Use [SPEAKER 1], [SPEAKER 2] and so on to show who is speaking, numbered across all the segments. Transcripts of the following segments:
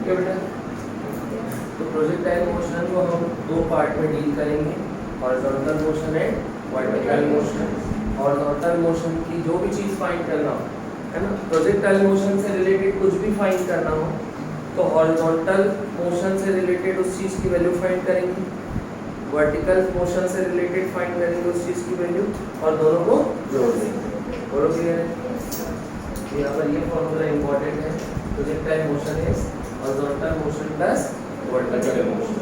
[SPEAKER 1] है बेटा। तो प्रोजेक्टाइल मोशन को हम दो पार्ट में डील करेंगे, horizontal motion and vertical motion. Horizontal motion की जो भी चीज़ फाइंड करना हो, है ना, प्रोजेक्टाइल मोशन से रिलेटेड कुछ भी फाइंड करना हो तो हॉरिजॉन्टल मोशन से रिलेटेड उस चीज़ की वैल्यू फाइंड करेंगे, वर्टिकल मोशन से रिलेटेड फाइंड करेंगे उस चीज़ की वैल्यू, और दोनों को जोड़ देंगे। बोलो क्लियर है? यहाँ पर ये फॉर्मूला इंपॉर्टेंट है, projectile motion is horizontal motion plus vertical motion.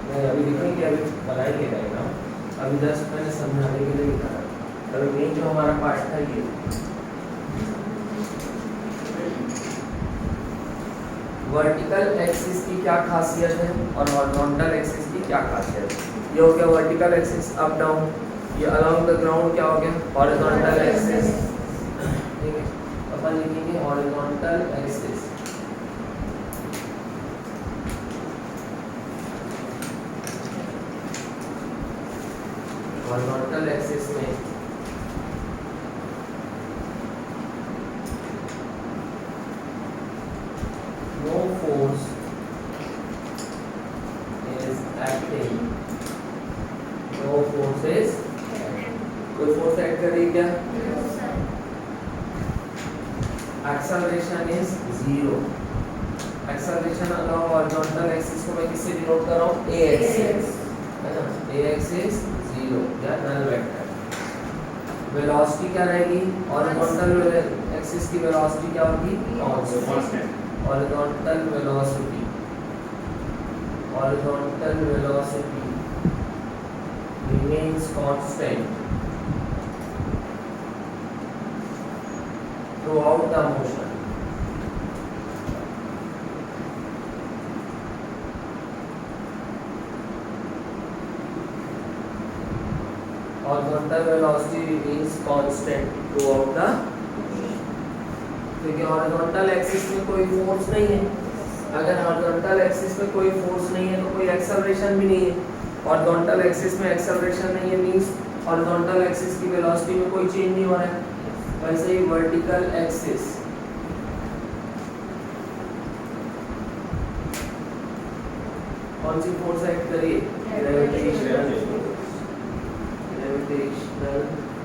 [SPEAKER 1] नहीं अभी लिखेंगे, अभी बनाएंगे डायग्राम, अभी जस्ट मैंने समझाने के लिए लिखा है। अभी मेन जो हमारा पार्ट था ये वर्टिकल एक्सिस की क्या खासियत है और हॉरिजॉन्टल एक्सिस की क्या खासियत है। ये हो गया वर्टिकल एक्सिस अप डाउन, ये अलोंग द ग्राउंड क्या हो गया हॉरिजॉन्टल एक्सिस। ठीक है, अपन लिखेंगे हॉरिजॉन्टल एक्सिस। हॉरिजॉन्टल एक्सिस में no force is acting, no force is, कोई फोर्स एक्ट कर रही है क्या? Acceleration is zero. Acceleration allow horizontal axis को मैं किससे डिनोट कर रहा हूँ? ax से, है ना, ax इज जीरो या नल वेक्टर। वेलोसिटी क्या रहेगी? हॉरिजॉन्टल एक्सिस की वेलोसिटी क्या होगी? Constant. horizontal velocity remains constant throughout the motion. Horizontal velocity remains constant throughout the, क्योंकि हॉरिजॉन्टल एक्सिस में कोई फोर्स नहीं है। अगर हॉरिजॉन्टल एक्सिस में कोई फोर्स नहीं है तो कोई एक्सेलरेशन भी नहीं है। हॉरिजॉन्टल एक्सिस में एक्सेलरेशन नहीं है मींस हॉरिजॉन्टल एक्सिस की वेलोसिटी में कोई चेंज नहीं हो रहा है। वैसे ही वर्टिकल एक्सिस, कौन सी फोर्स एक्ट करिए? Gravitational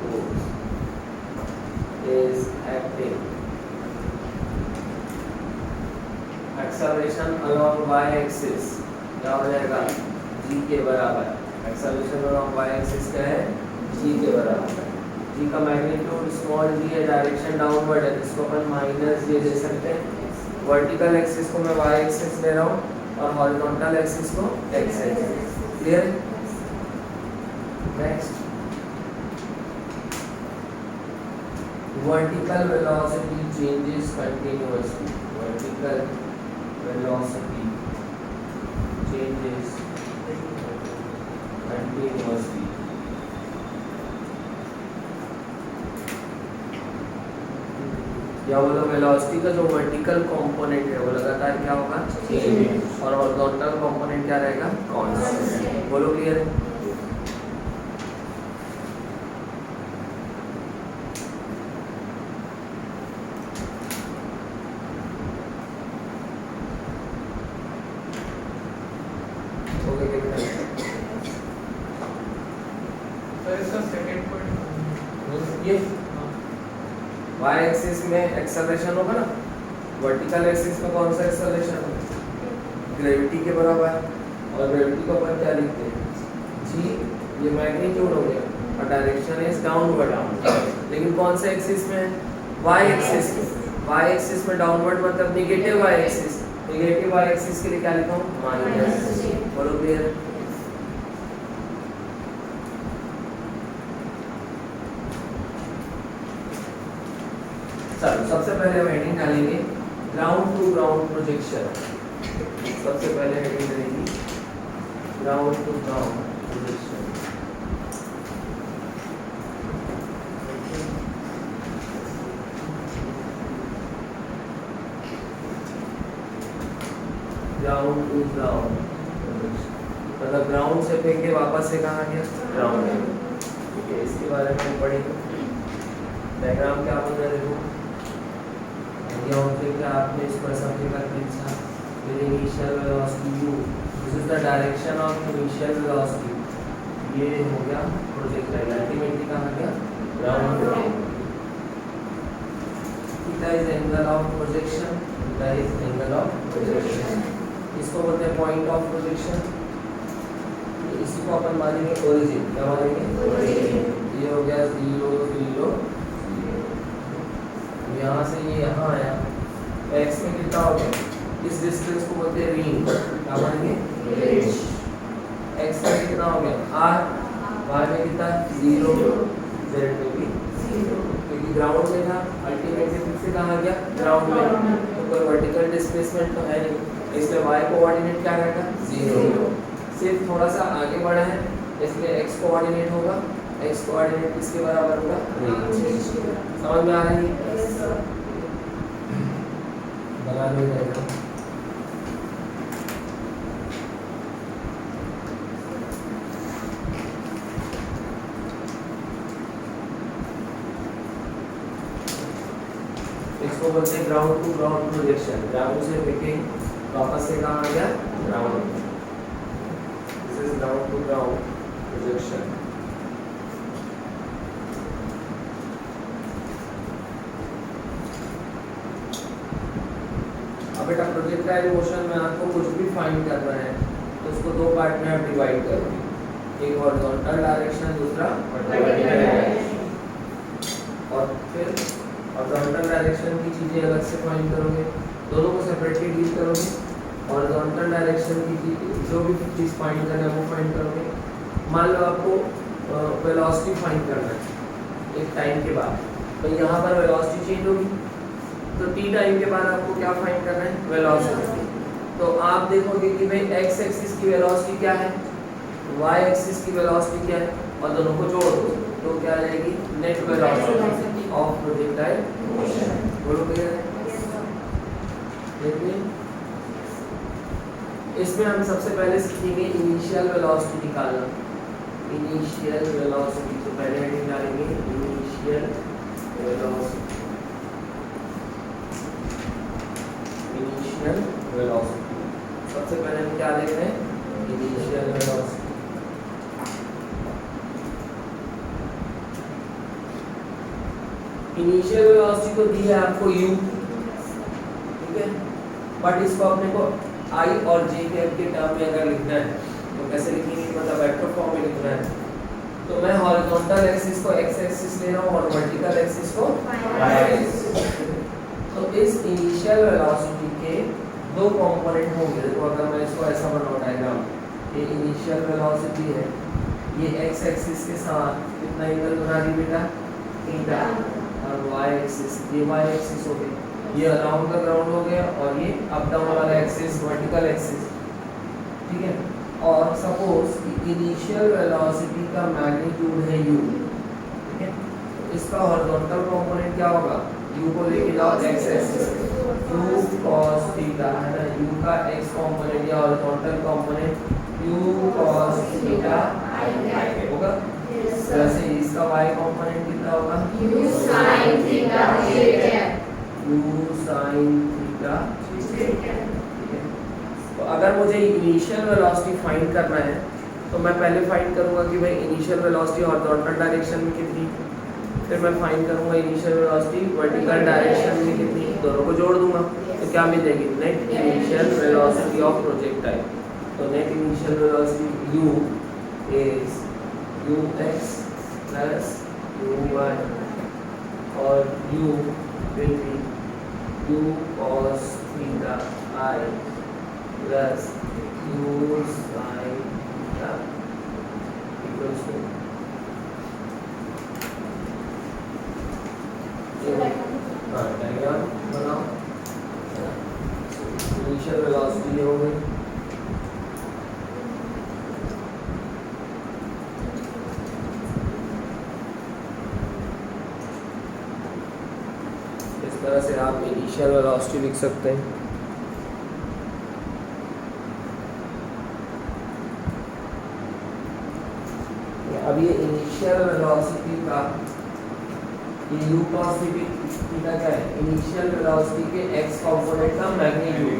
[SPEAKER 1] force is acting. Acceleration along y axis क्या हो जाएगा? g के बराबर। एक्सेलरेशन अलोंग y एक्सिस क्या है? g के बराबर। g का मैग्नीट्यूड स्मॉल g है, डायरेक्शन डाउनवर्ड है, इसको अपन माइनस j दे सकते हैं। वर्टिकल एक्सिस को मैं y एक्सिस ले रहा हूँ और हॉरिजॉन्टल एक्सिस को x axis. Clear? Next, vertical velocity changes continuously. Vertical velocity changes continuously। या बोलो वेलोसिटी का जो वर्टिकल कंपोनेंट है वो लगातार क्या होगा? चेंज, और हॉरिजॉन्टल कंपोनेंट क्या रहेगा? कांस्टेंट। बोलो क्लियर है? y एक्सिस में एक्सेलरेशन होगा ना, वर्टिकल एक्सिस में कौन सा एक्सेलरेशन होगा? ग्रेविटी के बराबर। और ग्रेविटी को अपन क्या लिखते हैं? g, ये मैग्नीट्यूड हो गया और डायरेक्शन इज डाउनवर्ड। लेकिन कौन से एक्सिस में? y एक्सिस में। y एक्सिस में डाउनवर्ड मतलब negative y axis. Negative y axis के लिए क्या लिखा हूँ? माइनस। बोलो क्लियर? चलो सबसे पहले हम हेडिंग डालेंगे ग्राउंड टू ग्राउंड प्रोजेक्शन। सबसे पहले हेडिंग रहेगी ground to ground projection. Ground to ground मतलब ग्राउंड से फेंक के वापस से कहाँ गया? ग्राउंड। ठीक है, इसके बारे में पढ़ेंगे। डायग्राम क्या बन रहा है देखो, आइडिया होते कि आपने इस पर सब्जेक्ट का खींचा फिर initial velocity u, this is the direction of initial velocity, ये हो गया प्रोजेक्टाइल, अल्टीमेटली कहाँ गया ग्राउंड पे। Theta is angle of projection, theta is angle of projection, इसको बोलते हैं पॉइंट ऑफ प्रोजेक्शन। इसी को अपन मानेंगे ओरिजिन, क्या मानेंगे ओरिजिन। ये हो गया 0 0 यहाँ से ये यहाँ आया, x में कितना हो गया, इस डिस्टेंस को बोलते हैं रेंज, क्या मानेंगे रेंज। x का कितना हो गया r, y में कितना 0, z में भी 0, क्योंकि ग्राउंड में था, अल्टीमेटली फिर से कहाँ गया ग्राउंड में, तो कोई वर्टिकल डिस्प्लेसमेंट तो है नहीं, इसलिए y कोऑर्डिनेट क्या रहेगा 0, सिर्फ थोड़ा सा आगे बढ़ा है इसलिए x कोऑर्डिनेट होगा, x कोऑर्डिनेट किसके बराबर होगा रेंज। समझ में आ रही है, बना लो डायग्राम। इसको बोलते हैं ground to ground projection, ground से पिकिंग वापस से कहाँ आ गया ground, this is ground to ground projection. अब बेटा प्रोजेक्टाइल मोशन में आपको कुछ भी फाइंड करना है तो उसको दो पार्ट में आप डिवाइड करोगे, एक हॉरिजॉन्टल डायरेक्शन, दूसरा वर्टिकल डायरेक्शन, और फिर हॉरिजॉन्टल डायरेक्शन की चीजें अलग से फाइंड करोगे, दोनों को सेपरेटली डील करोगे। हॉरिजॉन्टल डायरेक्शन की जो भी चीज फाइंड करना है वो फाइंड करोगे। मान लो आपको वेलोसिटी फाइंड करना है एक टाइम के बाद, तो यहाँ पर वेलोसिटी चेंज होगी, तो t टाइम के बाद आपको क्या फाइंड करना है वेलोसिटी। तो आप देखोगे कि भाई x एक्सिस की वेलोसिटी क्या है, y एक्सिस की वेलोसिटी क्या है, और दोनों को जोड़ दो तो क्या आ जाएगी net velocity of projectile motion. बोलो क्लियर है। देखिए इसमें हम सबसे पहले सीखेंगे इनिशियल वेलोसिटी निकालना। इनिशियल वेलोसिटी तो पहले हेडिंग डालेंगे इनिशियल वेलोसिटी, इनिशियल वेलोसिटी सबसे पहले हम क्या देख रहे हैं इनिशियल वेलोसिटी। इनिशियल वेलोसिटी को दी है आपको u, ठीक है, बट इसको अपने को i और j के टर्म में अगर लिखना है तो कैसे लिखेंगे, मतलब वेक्टर फॉर्म में लिखना है, तो मैं हॉरिजॉन्टल एक्सिस को x एक्सिस ले रहा हूँ और वर्टिकल एक्सिस को y एक्सिस। तो इस इनिशियल वेलोसिटी के दो कंपोनेंट होंगे। देखो अगर मैं इसको ऐसा बनाऊं डायग्राम, ये इनिशियल वेलोसिटी है, ये x एक्सिस के साथ कितना एंगल बना रही बेटा थीटा, और y एक्सिस ये y एक्सिस हो गई, ये अराउंड द ग्राउंड हो गया, और ये अप डाउन वाला एक्सिस वर्टिकल एक्सिस, ठीक है। और सपोज इनिशियल वेलोसिटी का मैग्नीट्यूड है u, ठीक है, तो इसका हॉरिजॉन्टल कंपोनेंट क्या होगा, u को लेके जाओ x axis, u cos theta है ना, u का x कंपोनेंट या horizontal component u cos theta i होगा। वैसे इसका y कंपोनेंट कितना होगा u sin theta u sin theta. तो अगर मुझे इनिशियल वेलोसिटी फाइंड करना है तो मैं पहले फाइंड करूंगा कि भाई इनिशियल वेलोसिटी हॉरिजॉन्टल डायरेक्शन में कितनी, फिर मैं फाइंड करूंगा इनिशियल वेलोसिटी वर्टिकल डायरेक्शन में कितनी, दोनों को जोड़ दूंगा तो क्या मिलेगी net initial velocity of projectile. तो net initial velocity u is ux plus uy, और u will be u cos theta I plus u sin theta equals to diagram बनाओ। इनिशियल वेलोसिटी हो गई, इस तरह से आप इनिशियल वेलोसिटी लिख सकते हैं। अब ये इनिशियल वेलोसिटी का ये u cos थीटा क्या है? इनिशियल वेलोसिटी के x कंपोनेंट का मैग्नीट्यूड।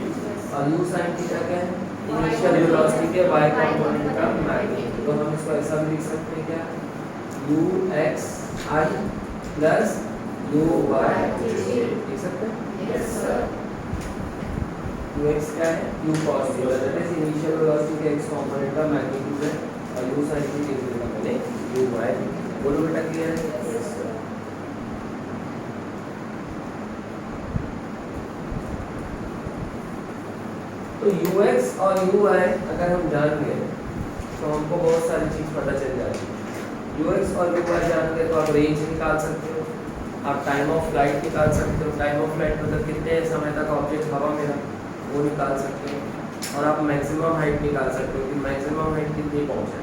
[SPEAKER 1] और u sin थीटा क्या है? इनिशियल वेलोसिटी के y कंपोनेंट का मैग्नीट्यूड। तो हम इसको ऐसा भी लिख सकते हैं क्या? ux I प्लस uy लिख सकते हैं?
[SPEAKER 2] Yes sir.
[SPEAKER 1] ux क्या है? u cos theta, that is initial velocity के x कंपोनेंट का मैग्नीट्यूड है। और u sin थीटा की जगह मैंने uy। बोलो बेटा क्लियर है?
[SPEAKER 2] Yes sir.
[SPEAKER 1] तो ux और uy अगर हम जान गए तो हमको बहुत सारी चीज पता चल जाती है। ux और uy जान गए तो आप रेंज निकाल सकते हो, आप टाइम ऑफ फ्लाइट निकाल सकते हो। टाइम ऑफ फ्लाइट मतलब कितने समय तक ऑब्जेक्ट हवा में रहा वो निकाल सकते हो। और आप मैक्सिमम हाइट निकाल सकते हो कि मैक्सिमम हाइट कितनी पहुंचे।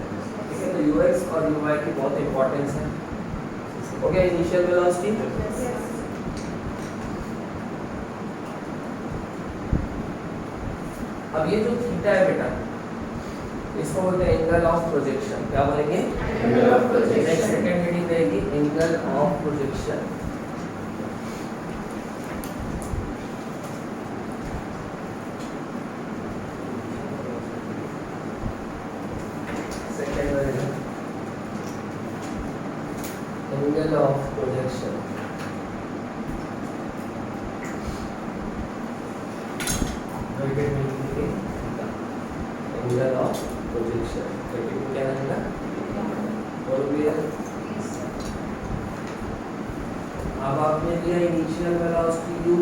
[SPEAKER 1] ठीक है, तो ux और uy की बहुत इंपॉर्टेंस है। हो गया इनिशियल वेलोसिटी। अब ये जो थीटा है बेटा, इसको बोलते हैं एंगल ऑफ प्रोजेक्शन। क्या बोलेंगे?
[SPEAKER 2] Angle of projection.
[SPEAKER 1] Next second heading रहेगी एंगल ऑफ प्रोजेक्शन। सेकंड रहेगा angle of projection. Angle of projection क्या रहेगा? और भी अब आपने लिया इनिशियल वेलोसिटी u,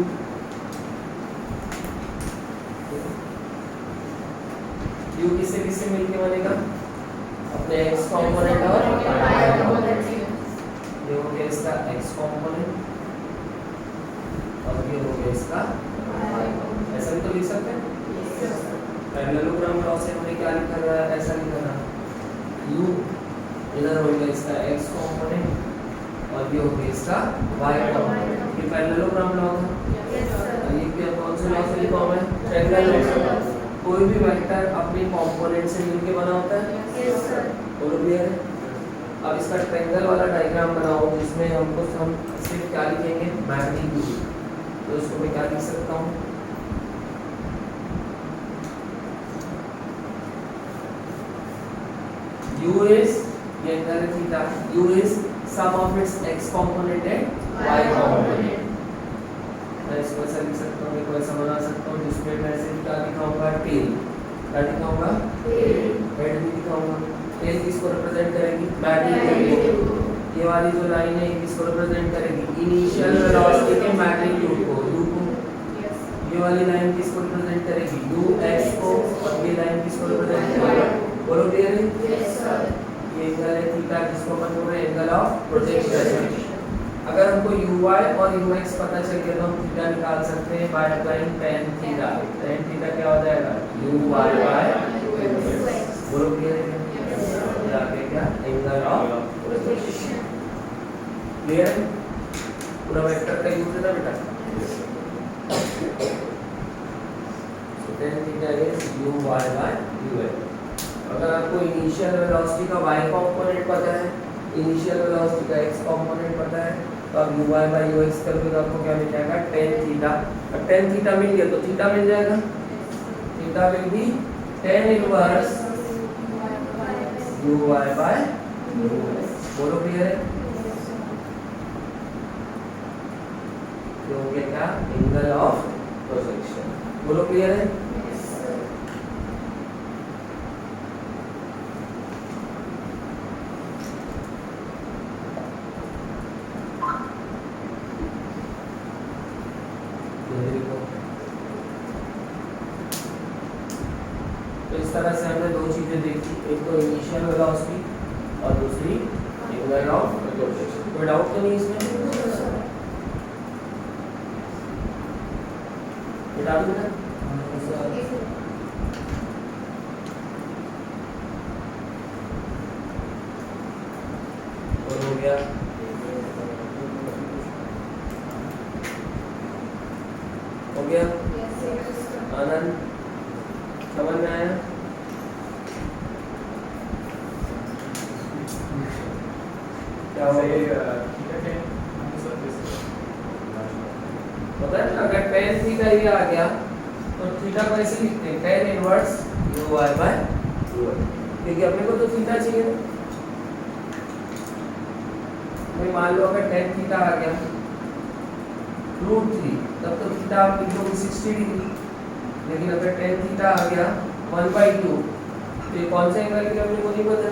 [SPEAKER 1] u किससे किससे मिलके बनेगा? अपने x कंपोनेंट और y कंपोनेंट। ये हो गया इसका x कंपोनेंट और ये हो गया इसका y कंपोनेंट। ऐसा भी तो लिख सकते हैं। पैरेललोग्राम लॉ से हमने क्या लिखा है? ऐसा लिखा था u इधर हो गया इसका x कंपोनेंट और ये हो गया इसका y कंपोनेंट। ये पैरेललोग्राम लॉ था। ये क्या कौन से लॉ से लिखा हुआ है? ट्रायंगल। कोई भी वेक्टर अपने कंपोनेंट से मिलके बना होता है।
[SPEAKER 2] Yes sir.
[SPEAKER 1] बोलो क्लियर है? अब इसका ट्रायंगल वाला डायग्राम बनाओ जिसमें हम सिर्फ क्या लिखेंगे? मैग्नीट्यूड। तो इसको मैं क्या लिख सकता हूँ? u is ये एंगल है theta, u is sum of its x component and y component। मैं इसको ऐसा लिख सकता हूँ, देखो ऐसा बना सकता हूँ जिसमें मैं सिर्फ क्या दिखाऊंगा? टेल। क्या दिखाऊंगा? हेड भी दिखाऊंगा। टेल किसको रिप्रेजेंट करेगी? मैग्नीट्यूड। ये वाली जो लाइन है किसको रिप्रेजेंट करेगी? इनिशियल वेलोसिटी के मैग्नीट्यूड को, u को। ये वाली लाइन किसको रिप्रेजेंट करेगी? ux को। और ये लाइन किसको रिप्रेजेंट करेगी? बोलो क्लियर है?
[SPEAKER 2] Yes sir.
[SPEAKER 1] ये एंगल है थीटा जिसको अपन बोल रहे हैं एंगल ऑफ प्रोजेक्शन। अगर हमको uy और ux पता चल गया तो हम थीटा निकाल सकते हैं by applying tan theta. tan theta क्या हो जाएगा? uy by बोलो क्लियर है? ये आ गया क्या? Angle of projection. क्लियर है? पूरा वेक्टर का यूज है ना बेटा। So tan theta is uy by ux। अगर आपको इनिशियल वेलोसिटी का y कंपोनेंट पता है, इनिशियल वेलोसिटी का x कंपोनेंट पता है, तो आप uy by ux करोगे तो आपको क्या मिल जाएगा? tan theta. अब tan थीटा मिल गया तो थीटा मिल जाएगा। Theta will be tan inverse uy by ux। बोलो क्लियर है? ये हो गया क्या? Angle of projection. बोलो क्लियर है? तो इस तरह से हमने दो चीजें देखी, एक तो इनिशियल वेलोसिटी और दूसरी एंगल ऑफ प्रोजेक्शन। कोई डाउट तो नहीं इसमें? बता दूं ना? और हो गया हो गया आनंद, समझ में आया? क्या हो गया? पता है ना, अगर tan थीटा ये आ गया तो थीटा को ऐसे लिखते हैं tan inverse uy by ui, क्योंकि अपने को तो थीटा चाहिए ना। भाई मान लो अगर tan थीटा आ गया √3, तब तो थीटा आप लिख दोगे 60 डिग्री, लेकिन अगर tan थीटा आ गया 1/2 तो ये कौन सा एंगल के लिए अपने को नहीं पता,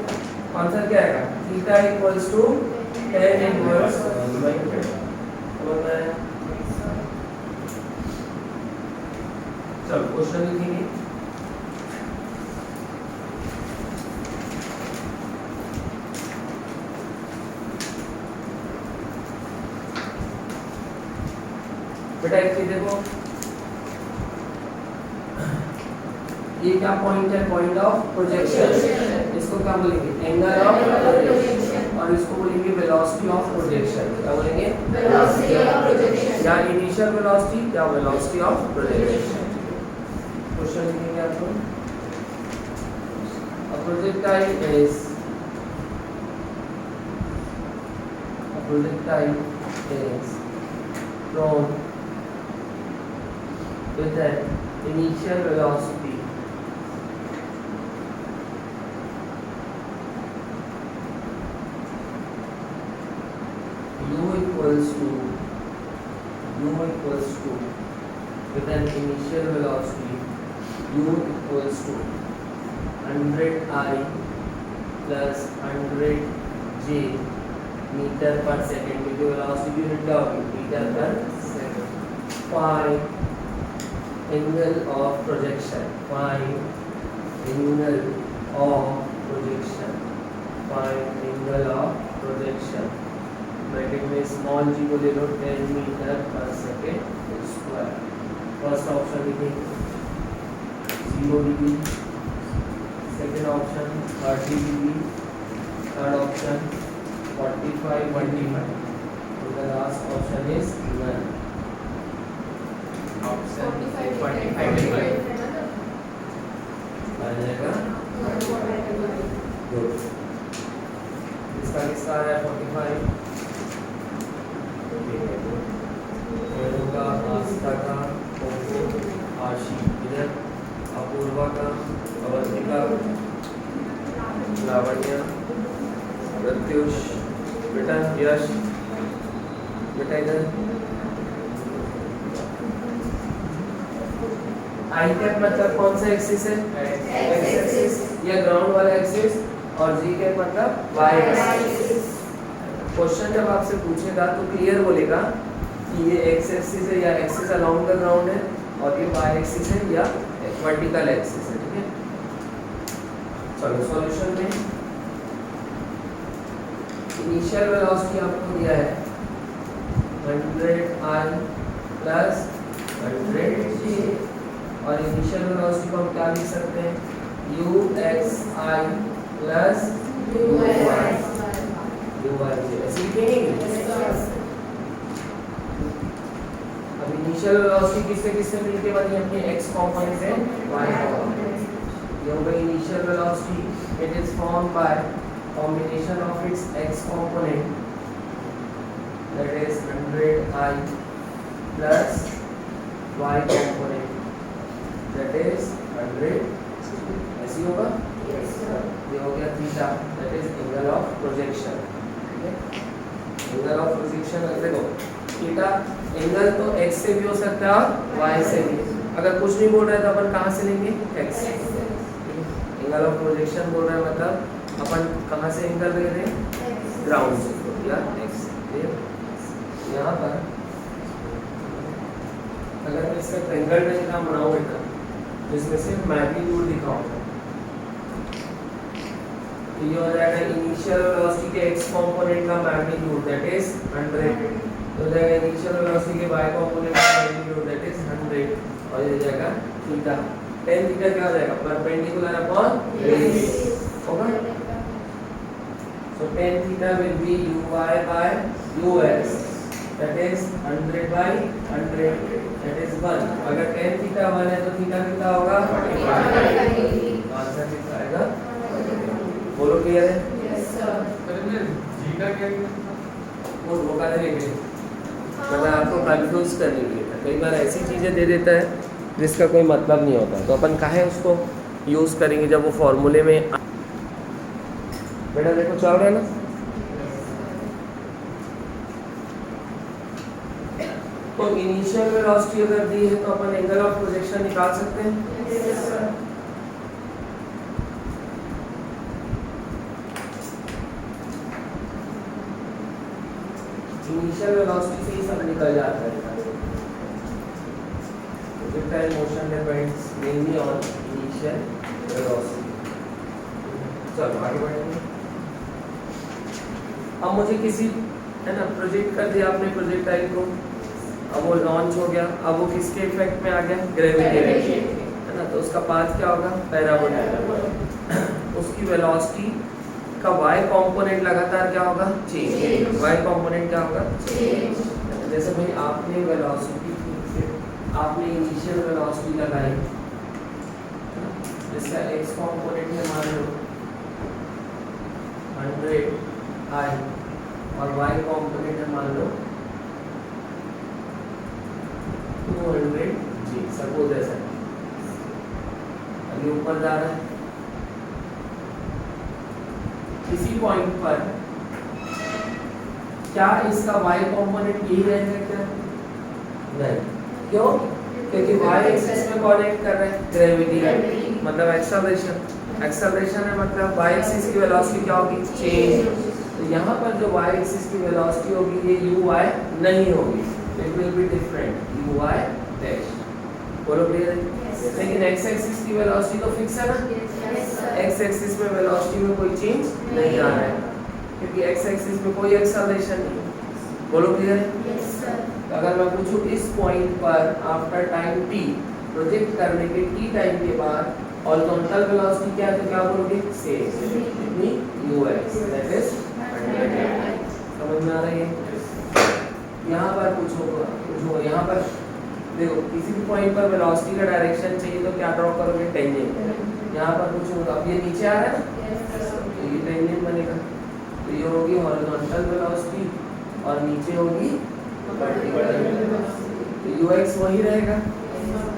[SPEAKER 1] आंसर क्या आएगा, theta equals to tan inverse 1/2। समझ में आया? चलो क्वेश्चन लिखेंगे। बेटा एक चीज देखो, ये क्या पॉइंट है, पॉइंट ऑफ प्रोजेक्शन, इसको क्या बोलेंगे, एंगल ऑफ प्रोजेक्शन, और इसको बोलेंगे वेलोसिटी ऑफ प्रोजेक्शन। क्या बोलेंगे, वेलोसिटी ऑफ प्रोजेक्शन, या इनिशियल वेलोसिटी या वेलोसिटी ऑफ प्रोजेक्शन। क्वेश्चन लिखेंगे आपको, a projectile is thrown with an initial velocity u equals to with an initial velocity u equals to 100I plus 100J metre पर second, क्योंकि velocity unit क्या होगी, metre पर second. Find angle of projection, find angle of projection, find angle of projection. Bracket में small g को ले लो, 10 metre पर सेकंड स्क्वायर। फर्स्ट ऑप्शन लिखेंगे 0 degree, second option 30 degree, third option 45. So the last option is none. Option 45 आ जाएगा। Good. इसका किसका है 45? मेरुका, आस्था का, कोको, आशी, इधर अपूर्वा का, अवंतिका, लावण्या, प्रत्युष, बेटा यश, बेटा इधर आई कैप मतलब कौन सा एक्सिस है, एक्स एक्सिस, या ग्राउंड वाला एक्सिस, और जी कैप मतलब वाई एक्सिस। क्वेश्चन जब आपसे पूछेगा तो क्लियर बोलेगा कि ये एक्स एक्सिस है या एक्सिस अलोंग द ग्राउंड है, और ये वाई एक्सिस है या वर्टिकल एक्सिस है। ठीक है, चलो सॉल्यूशन में इनिशियल वेलोसिटी आपको दिया है 100I प्लस 100J, और इनिशियल वेलोसिटी को हम क्या लिख सकते हैं, UXI प्लस UYJ। ऐसे लिखेंगे। अब इनिशियल वेलोसिटी किससे किससे मिलके बनी है, अपनी x कंपोनेंट से y कंपोनेंट। ये हो गई initial velocity, it is formed by combination of its x component, that is 100I plus y component, that is 100। ऐसी होगा, ये हो गया theta, that is angle of projection। ठीक है, angle of projection देखो थीटा एंगल तो x से भी हो सकता है और y से भी। अगर कुछ नहीं बोल रहा है तो अपन कहाँ से लेंगे, x। एंगल ऑफ प्रोजेक्शन बोल रहा है मतलब अपन कहाँ से एंगल ले रहे हैं, ग्राउंड से, या एक्स। यहाँ पर अगर मैं इसका ट्रायंगल डायग्राम बनाऊँ बेटा, जिसमें से मैग्नीट्यूड दिखाऊंगा, तो ये हो जाएगा इनिशियल वेलोसिटी के x कंपोनेंट का मैग्नीट्यूड, दैट इज 100। तो जाएगा इनिशियल वेलोसिटी के y कंपोनेंट का मैग्नीट्यूड, दैट इज 100, और ये जाएगा थीटा। tan थीटा क्या हो जाएगा, परपेंडिकुलर अपॉन बेस होगा। So tan theta will be uy by ux, that is 100 by 100, that is 1। अगर tan theta 1 है तो थीटा कितना होगा, 45। आंसर कितना आएगा, बोलो क्लियर है? Yes sir. थीटा क्या है, वो का देंगे मतलब आपको कंफ्यूज करने के लिए था। कई बार ऐसी चीज़ें दे देता है जिसका कोई मतलब नहीं होता, तो अपन काहे उसको यूज़ करेंगे जब वो फॉर्मूले में बेटा देखो चल रहा है ना। तो इनिशियल वेलोसिटी अगर दी है तो अपन एंगल ऑफ प्रोजेक्शन निकाल सकते हैं। इनिशियल वेलोसिटी से ही सब निकल जाता है। Projectile motion depends mainly on initial velocity. चलो आगे बढ़ेंगे। अब मुझे किसी है ना प्रोजेक्ट कर दिया आपने प्रोजेक्टाइल को, अब वो लॉन्च हो गया, अब वो किसके इफेक्ट में आ गया, ग्रेविटी है ना, तो उसका पाथ क्या होगा, पैराबोलिक। उसकी वेलोसिटी का y कंपोनेंट लगातार क्या होगा, चेंज। y कंपोनेंट क्या होगा, चेंज। जैसे भाई आपने वेलोसिटी आपने इनिशियल वेलोसिटी लगाई, जिसका x कंपोनेंट है मान लो 100 i और y कंपोनेंट है मान लो 200 g, सपोज ऐसा अभी ऊपर जा रहा है। किसी पॉइंट पर क्या इसका y कंपोनेंट यही रहेगा क्या, नहीं, क्यों, क्योंकि y एक्सिस में कनेक्ट कर रहे हैं ग्रेविटी, मतलब एक्सेलरेशन। एक्सेलरेशन है मतलब y एक्सिस की वेलोसिटी क्या होगी, चेंज। तो यहाँ पर जो y एक्सिस की वेलोसिटी होगी ये uy नहीं होगी, it will be different, uy dash. बोलो क्लियर है? लेकिन x एक्सिस की वेलोसिटी तो फिक्स है ना, x एक्सिस में वेलोसिटी में कोई चेंज नहीं आ रहा है, क्योंकि x एक्सिस में कोई एक्सेलरेशन नहीं। बोलो क्लियर है? तो अगर मैं पूछूं इस पॉइंट पर आफ्टर टाइम t प्रोजेक्ट करने के t टाइम के बाद हॉरिजॉन्टल वेलोसिटी क्या है, तो क्या बोलोगे, सेम, कितनी, ux, दैट इज 100। समझ में आ रही है? यहाँ पर पूछो यहाँ पर देखो किसी भी पॉइंट पर वेलोसिटी का डायरेक्शन चाहिए तो क्या ड्रॉ करोगे, टेंजेंट। यहाँ पर पूछो तो अब ये नीचे आ रहा है ना, तो ये टेंजेंट बनेगा, तो ये होगी हॉरिजॉन्टल वेलोसिटी और नीचे होगी वर्टिकल वेलोसिटी। तो ux वही रहेगा,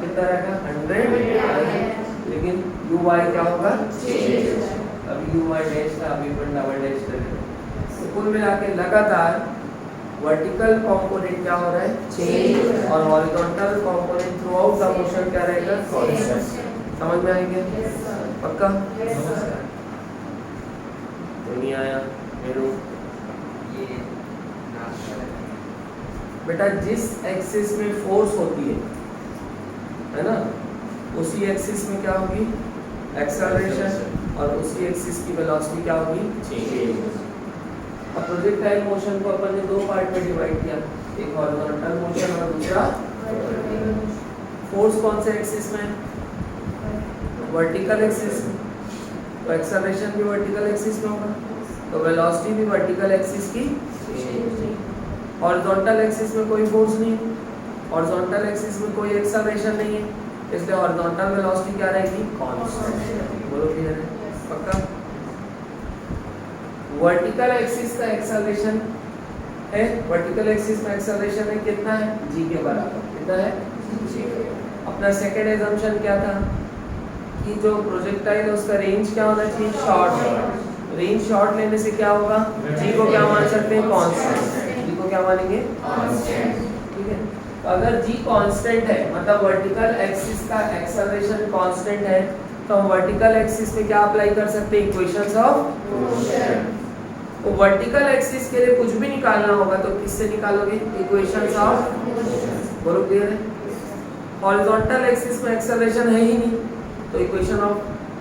[SPEAKER 1] कितना रहेगा, 100, लेकिन uy क्या होगा, चेंज। अब uy डैश था, अभी अपन डबल डैश करेंगे। तो कुल मिला के लगातार वर्टिकल कंपोनेंट क्या हो रहा है, चेंज, और horizontal component through out the motion क्या रहेगा, कांस्टेंट। समझ में आएंगे, पक्का? तो नहीं आया मेरू। बेटा जिस एक्सिस में फोर्स होती है ना, उसी एक्सिस में क्या होगी, एक्सेलरेशन, और उसी एक्सिस की वेलोसिटी क्या होगी, चेंज। अब प्रोजेक्टाइल मोशन को अपन ने दो पार्ट में डिवाइड किया, एक हॉरिजॉन्टल मोशन और दूसरा फोर्स कौन से एक्सिस में, वर्टिकल एक्सिस में, तो एक्सेलरेशन भी वर्टिकल एक्सिस में होगा, तो वेलोसिटी भी वर्टिकल एक्सिस की। हॉरिजॉन्टल एक्सिस में कोई फोर्स नहीं है, हॉरिजॉन्टल एक्सिस में कोई एक्सेलरेशन नहीं है, इसलिए हॉरिजॉन्टल वेलोसिटी क्या रहेगी, कांस्टेंट। बोलो क्लियर है, पक्का? वर्टिकल एक्सिस का एक्सेलरेशन है, वर्टिकल एक्सिस में एक्सेलरेशन है कितना है, g के बराबर, कितना है, g। अपना सेकंड एजम्पशन क्या था कि जो प्रोजेक्टाइल है उसका रेंज क्या होना चाहिए, शॉर्ट। रेंज शॉर्ट लेने से क्या होगा, g को क्या मान सकते हैं, कांस्टेंट। g को क्या मानेंगे, कांस्टेंट, ठीक है। तो अगर g कांस्टेंट है मतलब वर्टिकल एक्सिस का एक्सेलरेशन कांस्टेंट है, तो हम वर्टिकल एक्सिस पे क्या अप्लाई कर सकते हैं, इक्वेशंस ऑफ मोशन। तो वर्टिकल एक्सिस के लिए कुछ भी निकालना होगा तो किससे निकालोगे, इक्वेशंस ऑफ मोशन। बोलो क्लियर है? हॉरिजॉन्टल एक्सिस में एक्सेलरेशन है ही नहीं, तो इक्वेशन ऑफ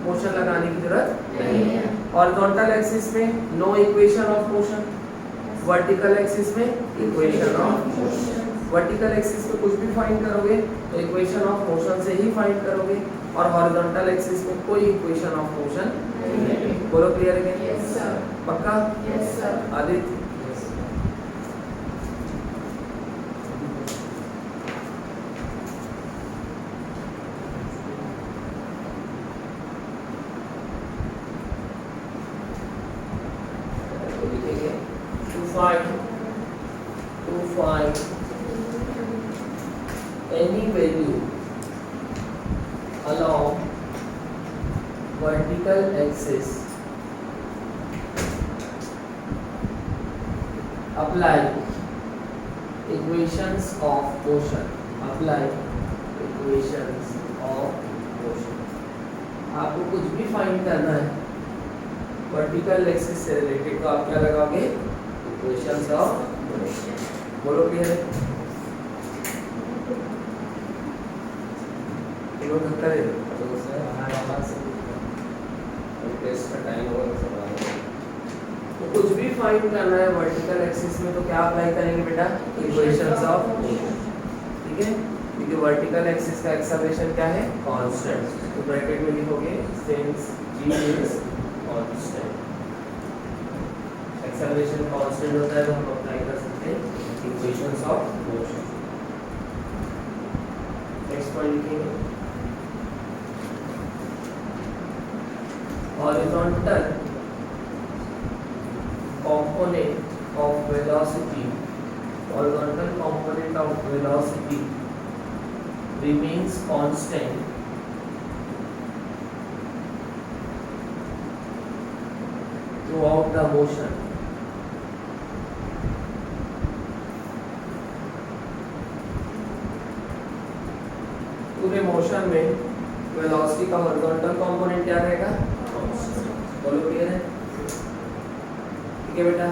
[SPEAKER 1] मोशन लगाने की जरूरत नहीं है। हॉरिजॉन्टल एक्सिस में no equation of motion, vertical axis में equation of motion. Vertical axis पे कुछ भी फाइंड करोगे तो इक्वेशन ऑफ मोशन से ही फाइंड करोगे, और हॉरिजॉन्टल एक्सिस में कोई इक्वेशन ऑफ मोशन नहीं है। बोलो क्लियर है? Yes sir. पक्का? Yes sir. आदित्य तो लिखेंगे 2 5 any value along vertical axis, apply equations of motion. Apply equations of motion. आपको कुछ भी फाइंड करना है वर्टिकल एक्सिस से रिलेटेड, तो आप क्या लगाओगे? Equations of motion. बोलो क्लियर है? लोग करे तो उससे हमारा आवाज से टेस्ट का टाइम होगा. तो कुछ भी फाइंड करना है वर्टिकल एक्सिस में तो क्या अप्लाई करेंगे बेटा? Equations of motion. ठीक है, क्योंकि वर्टिकल एक्सिस का एक्सेलरेशन क्या है? कांस्टेंट. तो ब्रैकेट में लिखोगे since g is constant. Acceleration constant होता है तो हम अप्लाई कर सकते हैं equations of motion. Next point लिखेंगे horizontal component of velocity. Horizontal component of velocity remains constant throughout the motion. पूरे मोशन में वेलोसिटी का हॉरिजॉन्टल कंपोनेंट क्या रहेगा? बोलो क्लियर है? ठीक है बेटा.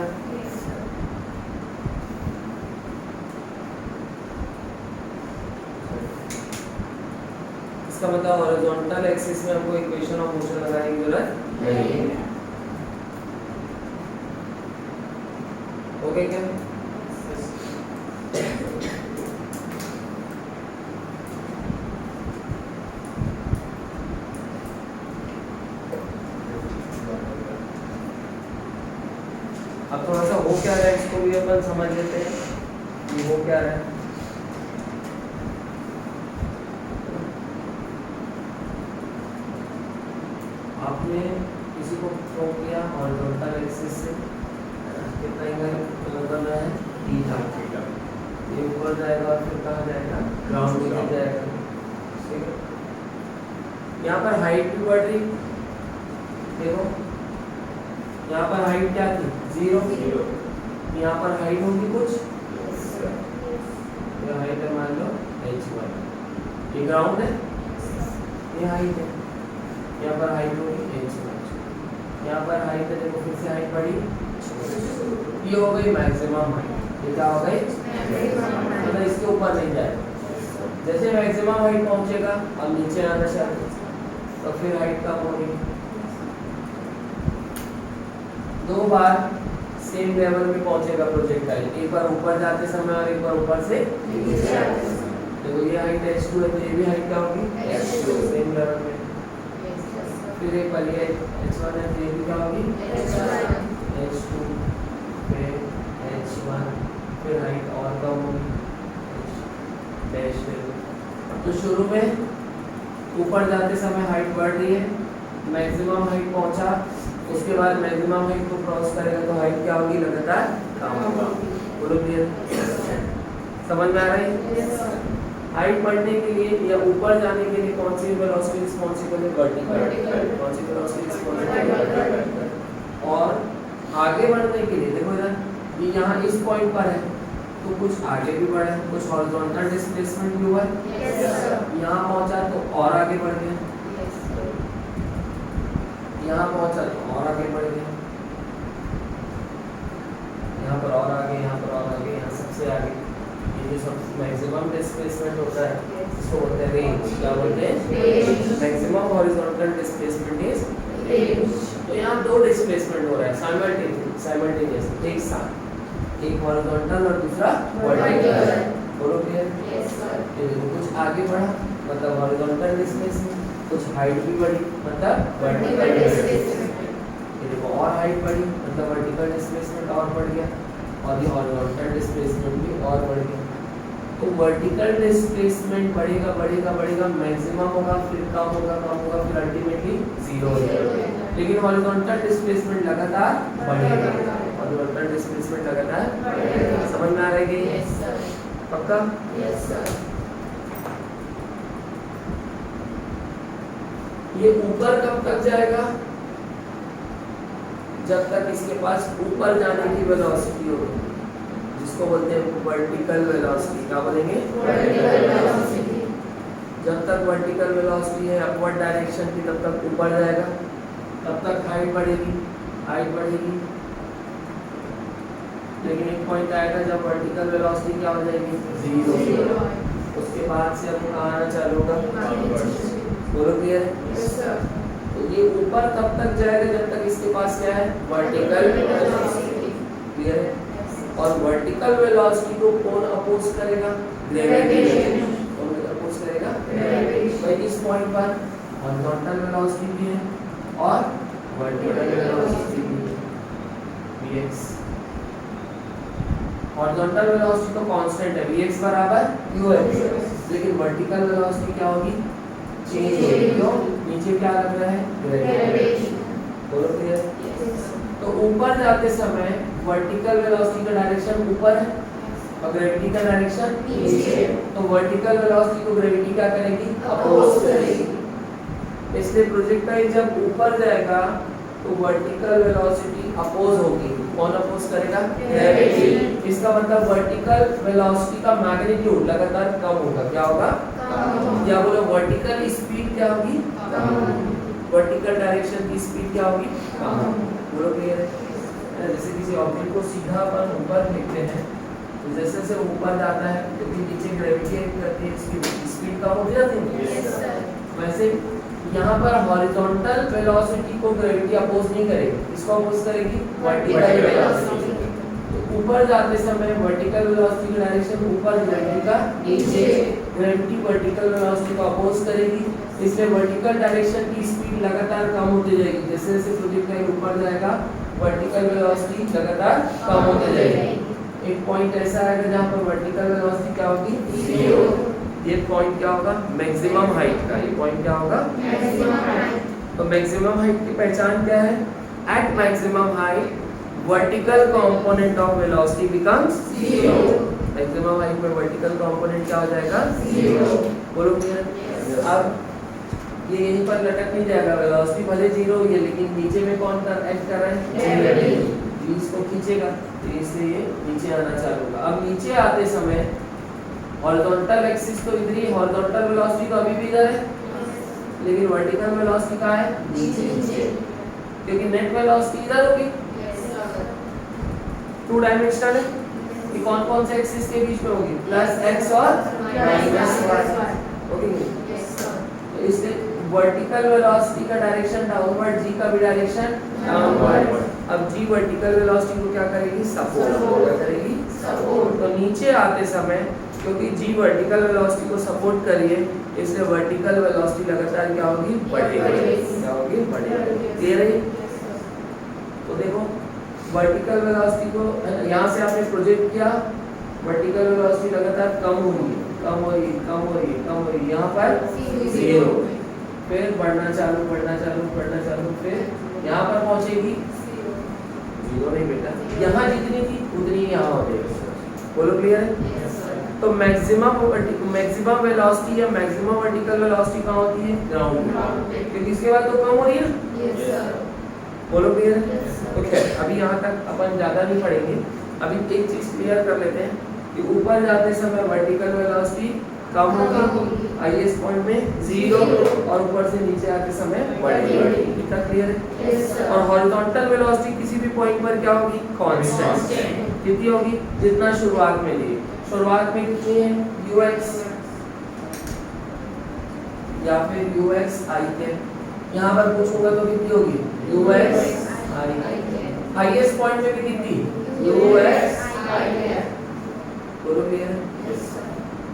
[SPEAKER 1] इसका मतलब हॉरिजॉन्टल एक्सिस में हमको इक्वेशन ऑफ मोशन लगाने की जरूरत नहीं है. ओके क्या? अब थोड़ा सा हो क्या रहा है इसको भी अपन समझ लेते हैं कि हो क्या रहा है. आपने किसी को थ्रो किया हॉरिजॉन्टल एक्सिस से, कितना एंगल करना है? थीटा. ये ऊपर जाएगा और फिर कहाँ जाएगा? ग्राउंड में जाएगा. ठीक है, यहाँ पर हाइट भी बढ़ रही. देखो यहाँ पर हाइट क्या थी? 0. यहाँ पर हाइट होगी कुछ, ये हाइट है मान लो h1. ये ग्राउंड है, ये हाइट है. यहाँ पर हाइट होगी h1. यहाँ पर हाइट है, देखो फिर से हाइट बढ़ी. ये हो गई मैक्सिमम हाइट. ये क्या हो गई? मतलब इसके ऊपर नहीं जाएगा. जैसे मैक्सिमम हाइट पहुँचेगा अब नीचे आना चाहिए तो फिर हाइट कम होगी. दो बार सेम लेवल पे पहुंचेगा प्रोजेक्टाइल. एक बार ऊपर जाते समय और एक बार ऊपर से नीचे आते समय. देखो ये हाइट h2 है तो ये भी हाइट क्या होगी? h2 सेम लेवल में. फिर एक बार ये h1 है तो ये भी क्या होगी? h2 फिर h1 फिर हाइट और कम होगी डैश. तो शुरू में ऊपर जाते समय हाइट बढ़ रही है, मैक्सिमम हाइट पहुंचा, उसके बाद मैक्सिमम हाइट को क्रॉस करेगा तो हाइट क्या होगी? लगातार कम होगा. बोलो क्लियर? समझ में आ रहा है? हाइट बढ़ने के लिए या ऊपर जाने के लिए कौन सी वेलोसिटी रिस्पांसिबल है? वर्टिकल. कौन सी वेलोसिटी रिस्पांसिबल है? और आगे बढ़ने के लिए देखो इधर ये यहाँ इस पॉइंट पर है तो कुछ आगे भी बढ़ा है, कुछ हॉरिजॉन्टल डिस्प्लेसमेंट भी हुआ है. यहाँ पहुंचा तो और आगे बढ़ गया, यहाँ पहुंचा तो और आगे बढ़ गया, यहाँ पर और आगे, यहाँ पर और आगे, यहाँ सबसे आगे. ये जो सब मैक्सिमम डिस्प्लेसमेंट होता है इसको बोलते हैं रेंज. क्या बोलते हैं? Maximum horizontal displacement is range. तो यहाँ दो डिस्प्लेसमेंट हो रहा है साइमल्टेनियस एक साथ, एक हॉरिजॉन्टल और दूसरा वर्टिकल. बोलो क्लियर? Yes sir. कुछ आगे बढ़ा मतलब हॉरिजॉन्टल डिस्प्लेसमेंट, कुछ हाइट भी बढ़ी मतलब वर्टिकल डिस्प्लेसमेंट. ये देखो और हाइट बढ़ी मतलब वर्टिकल डिस्प्लेसमेंट और बढ़ गया और ये हॉरिजॉन्टल डिस्प्लेसमेंट भी और बढ़ गया. तो वर्टिकल डिस्प्लेसमेंट बढ़ेगा बढ़ेगा बढ़ेगा, मैक्सिमम होगा, फिर कम होगा, फिर अल्टीमेटली जीरो हो जाएगा. लेकिन हॉरिजॉन्टल डिस्प्लेसमेंट लगातार बढ़ेगा. हॉरिजॉन्टल डिस्प्लेसमेंट लगातार बढ़ेगा. समझ में आ रहा है कि? Yes sir. पक्का? Yes sir. ये ऊपर कब तक जाएगा? जब तक इसके पास ऊपर जाने की वेलोसिटी होगी, जिसको बोलते हैं वर्टिकल वेलोसिटी। क्या बोलेंगे?
[SPEAKER 2] Vertical velocity.
[SPEAKER 1] जब तक वर्टिकल वेलोसिटी है अपवर्ड डायरेक्शन की, तब तक ऊपर जाएगा, तब तक हाइट बढ़ेगी, हाइट बढ़ेगी। लेकिन एक पॉइंट आएगा जब वर्टिकल वेलोसिटी क्या हो जाएगी? जीरो। उसके बाद से हम कहाँ आना चालू होगा? बोलो क्लियर है?
[SPEAKER 2] Yes sir.
[SPEAKER 1] तो ये ऊपर तब तक जाएगा जब तक इसके पास क्या है? Vertical velocity. क्लियर है? और वर्टिकल वेलोसिटी को कौन अपोज करेगा? ग्रेविटी। कौन अपोज करेगा?
[SPEAKER 2] ग्रेविटी।
[SPEAKER 1] भाई इस पॉइंट पर हॉरिजॉन्टल वेलोसिटी भी है और वर्टिकल वेलोसिटी भी है, vx। हॉरिजॉन्टल वेलोसिटी तो कांस्टेंट है, vx बराबर ux, लेकिन वर्टिकल वेलोसिटी क्या होगी? चेंज होगी। क्यों? नीचे क्या लग रहा है? ग्रेविटी। बोलो क्लियर? तो ऊपर जाते समय वर्टिकल वेलोसिटी का डायरेक्शन ऊपर है और ग्रेविटी का डायरेक्शन नीचे। तो वर्टिकल वेलोसिटी को ग्रेविटी क्या करेगी? अपोज करेगी। इसलिए प्रोजेक्टाइल जब ऊपर जाएगा तो वर्टिकल वेलोसिटी अपोज होगी। कौन अपोज करेगा? ग्रेविटी। इसका मतलब वर्टिकल वेलोसिटी का मैग्नीट्यूड लगातार कम होगा। क्या होगा? या बोलो वर्टिकल स्पीड क्या होगी? वर्टिकल डायरेक्शन की स्पीड क्या होगी? बोलो क्लियर है? जैसे किसी ऑब्जेक्ट को सीधा अपन ऊपर फेंकते हैं तो जैसे जैसे ऊपर जाता है क्योंकि नीचे ग्रेविटी एक्ट करती है, इसकी स्पीड कम हो जाती है। वैसे यहाँ पर हॉरिजॉन्टल वेलोसिटी को ग्रेविटी अपोज नहीं करेगी, इसको अपोज करेगी वर्टिकल वेलोसिटी। तो ऊपर जाते समय वर्टिकल वेलोसिटी का डायरेक्शन ऊपर, ग्रेविटी का नीचे। ग्रेविटी वर्टिकल वेलोसिटी को अपोज करेगी, इसलिए वर्टिकल डायरेक्शन की स्पीड लगातार कम होती जाएगी। जैसे जैसे प्रोजेक्टाइल ऊपर जाएगा वर्टिकल वेलोसिटी लगातार कम होती जाएगी। एक पॉइंट ऐसा आएगा जहाँ पर वर्टिकल वेलोसिटी क्या होगी? जीरो। ये पॉइंट क्या होगा? मैक्सिमम हाइट का। ये पॉइंट क्या होगा?
[SPEAKER 2] Maximum height.
[SPEAKER 1] तो मैक्सिमम हाइट की पहचान क्या है? At maximum height vertical component of velocity becomes zero. Maximum height में वर्टिकल कंपोनेंट क्या हो जाएगा? जीरो। बोलो क्लियर? अब ये यहीं पर लटक नहीं जाएगा, वेलोसिटी भले जीरो हुई है लेकिन नीचे में कौन एक्ट कर रहा है? ग्रेविटी। इसको खींचेगा तो इससे ये नीचे आना चालू होगा। अब नीचे आते समय हॉरिजॉन्टल एक्सिस तो इधर ही, हॉरिजॉन्टल वेलोसिटी तो अभी भी इधर है लेकिन वर्टिकल वेलोसिटी कहाँ है? नीचे। क्योंकि नेट वेलोसिटी इधर होगी, टू डायमेंशनल है। ये कौन कौन से एक्सिस के बीच में होगी? प्लस एक्स और माइनस वाई होगी। तो इसलिए वर्टिकल वेलोसिटी का डायरेक्शन डाउनवर्ड, जी का भी डायरेक्शन डाउनवर्ड। अब जी वर्टिकल वेलोसिटी को क्या करेगी? सपोर्ट। क्या करेगी? सपोर्ट। तो नीचे आते समय क्योंकि जी वर्टिकल वेलोसिटी को सपोर्ट करिए इसलिए वर्टिकल वेलोसिटी लगातार क्या होगी? बढ़ेगी। क्या होगी? बढ़ेगी। क्लियर है? तो देखो वर्टिकल वेलोसिटी को यहाँ से आपने प्रोजेक्ट किया, वर्टिकल वेलोसिटी लगातार कम हो रही है, कम हो रही है, कम हो रही है, कम हो रही है। यहाँ पर जीरो, फिर बढ़ना चालू, बढ़ना चालू, बढ़ना चालू, फिर यहाँ पर पहुंचेगी जीरो नहीं बेटा, यहाँ जितनी थी उतनी यहाँ हो जाएगी। बोलो क्लियर है? तो मैक्सिमम वेलोसिटी या मैक्सिमम वर्टिकल वेलोसिटी कहाँ होती है? ग्राउंड पे, क्योंकि इसके बाद तो कम हो रही है ना। बोलो क्लियर है? तो खैर अभी यहाँ तक अपन ज़्यादा नहीं पढ़ेंगे। अभी एक चीज़ क्लियर कर लेते हैं कि ऊपर जाते समय वर्टिकल वेलोसिटी कम होगी, हाईएस्ट पॉइंट में जीरो, और ऊपर से नीचे आते समय बढ़ेगी। इतना क्लियर है? और हॉरिजॉन्टल वेलोसिटी किसी भी पॉइंट पर क्या होगी? कांस्टेंट। कितनी होगी? जितना शुरुआत में ली। शुरुआत में कितनी है? ux या फिर ux i के, यहाँ पर पूछूंगा तो कितनी होगी? ux i। हाईएस्ट पॉइंट में भी कितनी? ux i। बोलो क्लियर है?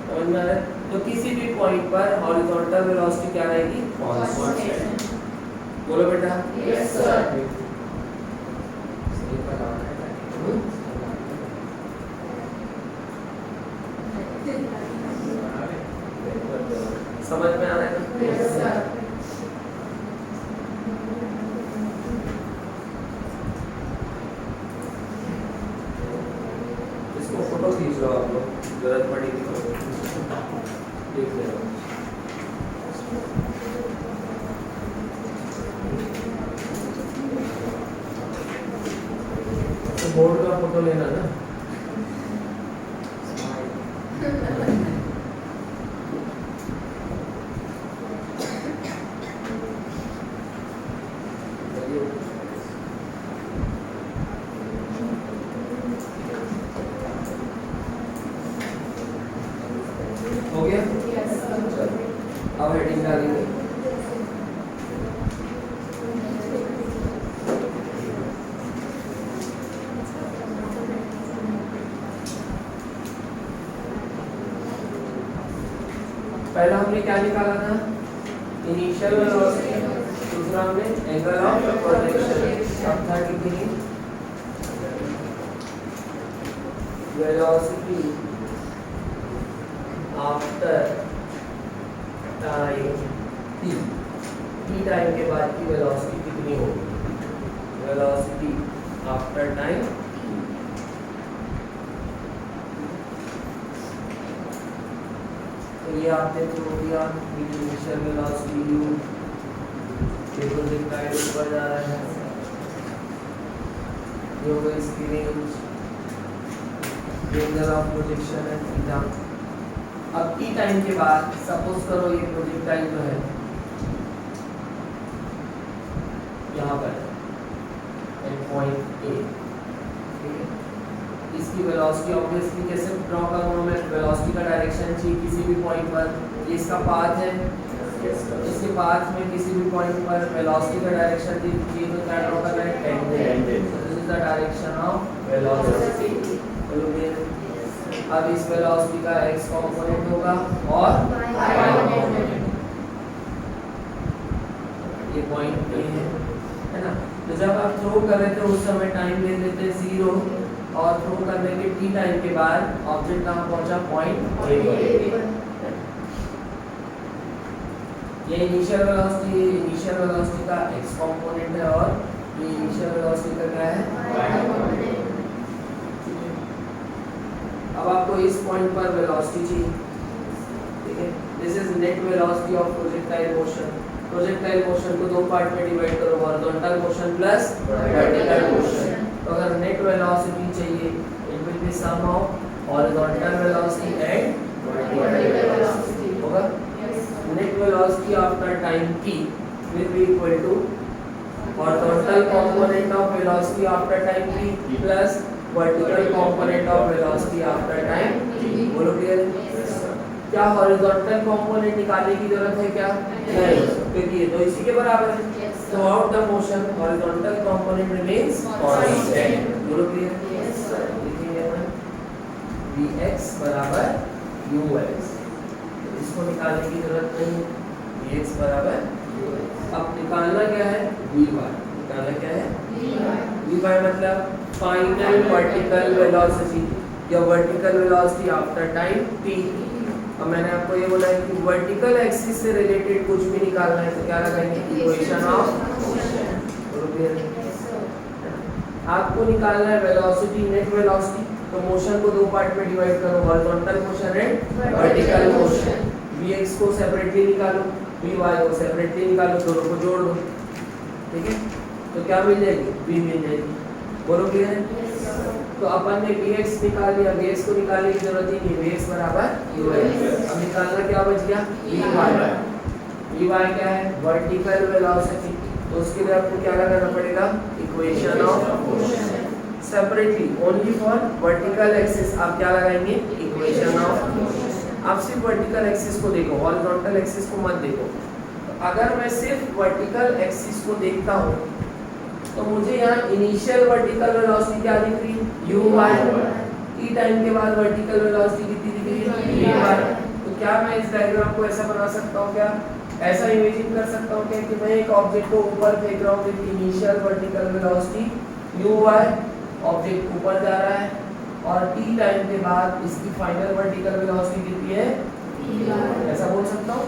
[SPEAKER 1] समझ में आ रहा है? तो किसी भी पॉइंट पर हॉरिजॉन्टल वेलोसिटी क्या रहेगी? कांस्टेंट। बोलो बेटा।
[SPEAKER 2] Yes sir.
[SPEAKER 1] समझ में आ रहा है ना?
[SPEAKER 2] Yes sir.
[SPEAKER 1] इसको फोटो खींच लो आप लोग, जरूरत पड़ेगी तो देख लेना। बोर्ड का फोटो लेना ना। हो गया?
[SPEAKER 2] Yes, sir.
[SPEAKER 1] चलो, अब हेडिंग डालेंगे। पहला हमने क्या निकाला था? इनिशियल वेलोसिटी, दूसरा हमने एंगल ऑफ प्रोजेक्शन, अब था कितनी? Velocity after time t time के बाद की वेलोसिटी कितनी होगी? वेलोसिटी आफ्टर टाइम तो ये आपने तो दिया इनिशियल वेलोसिटी u देखो दिखता है ऊपर जा रहा है, ये होगा इसकी रेंज, एंगल ऑफ प्रोजेक्शन है थीटा। अब t टाइम के बाद सपोज करो ये प्रोजेक्टाइल जो है यहाँ पर पॉइंट ए, ठीक है, इसकी वेलोसिटी ऑब्वियसली कैसे ड्रॉ करूँगा मैं? वेलोसिटी का डायरेक्शन चाहिए किसी भी पॉइंट पर, ये इसका पाथ है, इसके पाथ में किसी भी पॉइंट पर वेलोसिटी का डायरेक्शन चाहिए तो क्या ड्रॉ करना है? Tangent. This is the direction of velocity. अब इस वेलोसिटी का x कंपोनेंट होगा और y कंपोनेंट, ये पॉइंट ए है ना। तो जब आप थ्रो कर रहे थे उस समय टाइम ले लेते 0 और थ्रो करने के t टाइम के बाद ऑब्जेक्ट कहाँ पहुंचा? पॉइंट ए पर। ये इनिशियल वेलोसिटी का x कंपोनेंट है और ये इनिशियल वेलोसिटी का क्या है? y component. अब आपको इस पॉइंट पर वेलोसिटी चाहिए, ठीक है। This is net velocity of projectile motion. Projectile motion को दो पार्ट में डिवाइड करो, horizontal motion plus vertical motion. तो अगर नेट वेलोसिटी चाहिए it will be sum of horizontal velocity and vertical velocity होगा। Net velocity after time t will be equal to horizontal component of velocity after time t plus vertical component of velocity after time t। बोलो clear है? क्या horizontal component निकालने की जरूरत है क्या? नहीं, क्योंकि ये तो इसी के बराबर है। Through out the motion horizontal component remains constant. बोलो क्लियर? लिखेंगे अपन vx बराबर ux, इसको निकालने की जरूरत नहीं, vx बराबर ux। अब निकालना क्या है? vy। निकालना क्या है? vy मतलब फाइनल वर्टिकल वेलोसिटी या vertical velocity after time t। अब मैंने आपको ये बोला है कि वर्टिकल एक्सिस से रिलेटेड कुछ भी निकालना है तो क्या लगाएंगे? Equation of motion. आपको निकालना है वेलोसिटी, नेट वेलोसिटी, तो मोशन को दो पार्ट में डिवाइड करो, horizontal motion and vertical motion. vx को सेपरेटली निकालो, vy को सेपरेटली निकालो, दोनों को जोड़ दो, ठीक है। तो क्या मिल जाएगी? v मिल जाएगी। बोलो क्लियर है? तो अपन ने vx निकाल लिया, vx को निकालने की जरूरत ही नहीं, vx बराबर ux। अब निकालना क्या बच गया? vy क्या है? वर्टिकल वेलोसिटी, तो उसके लिए आपको क्या लगाना पड़ेगा? Equation of motion. Separately only for vertical axis आप क्या लगाएंगे? Equation of motion. आप सिर्फ वर्टिकल एक्सिस को देखो, हॉरिजॉन्टल एक्सिस को मत देखो। तो अगर मैं सिर्फ वर्टिकल एक्सिस को देखता हूँ तो मुझे यहाँ इनिशियल वर्टिकल वेलोसिटी क्या दिख रही है? uy। t टाइम के बाद वर्टिकल वेलोसिटी कितनी दिख रही है? vy। तो क्या मैं इस डायग्राम को ऐसा बना सकता हूँ? क्या ऐसा इमेजिन कर सकता हूँ क्या कि मैं एक ऑब्जेक्ट को ऊपर फेंक रहा हूँ with initial vertical velocity uy, object ऊपर जा रहा है और t टाइम के बाद इसकी फाइनल वर्टिकल वेलोसिटी कितनी है? vy। ऐसा बोल सकता हूँ?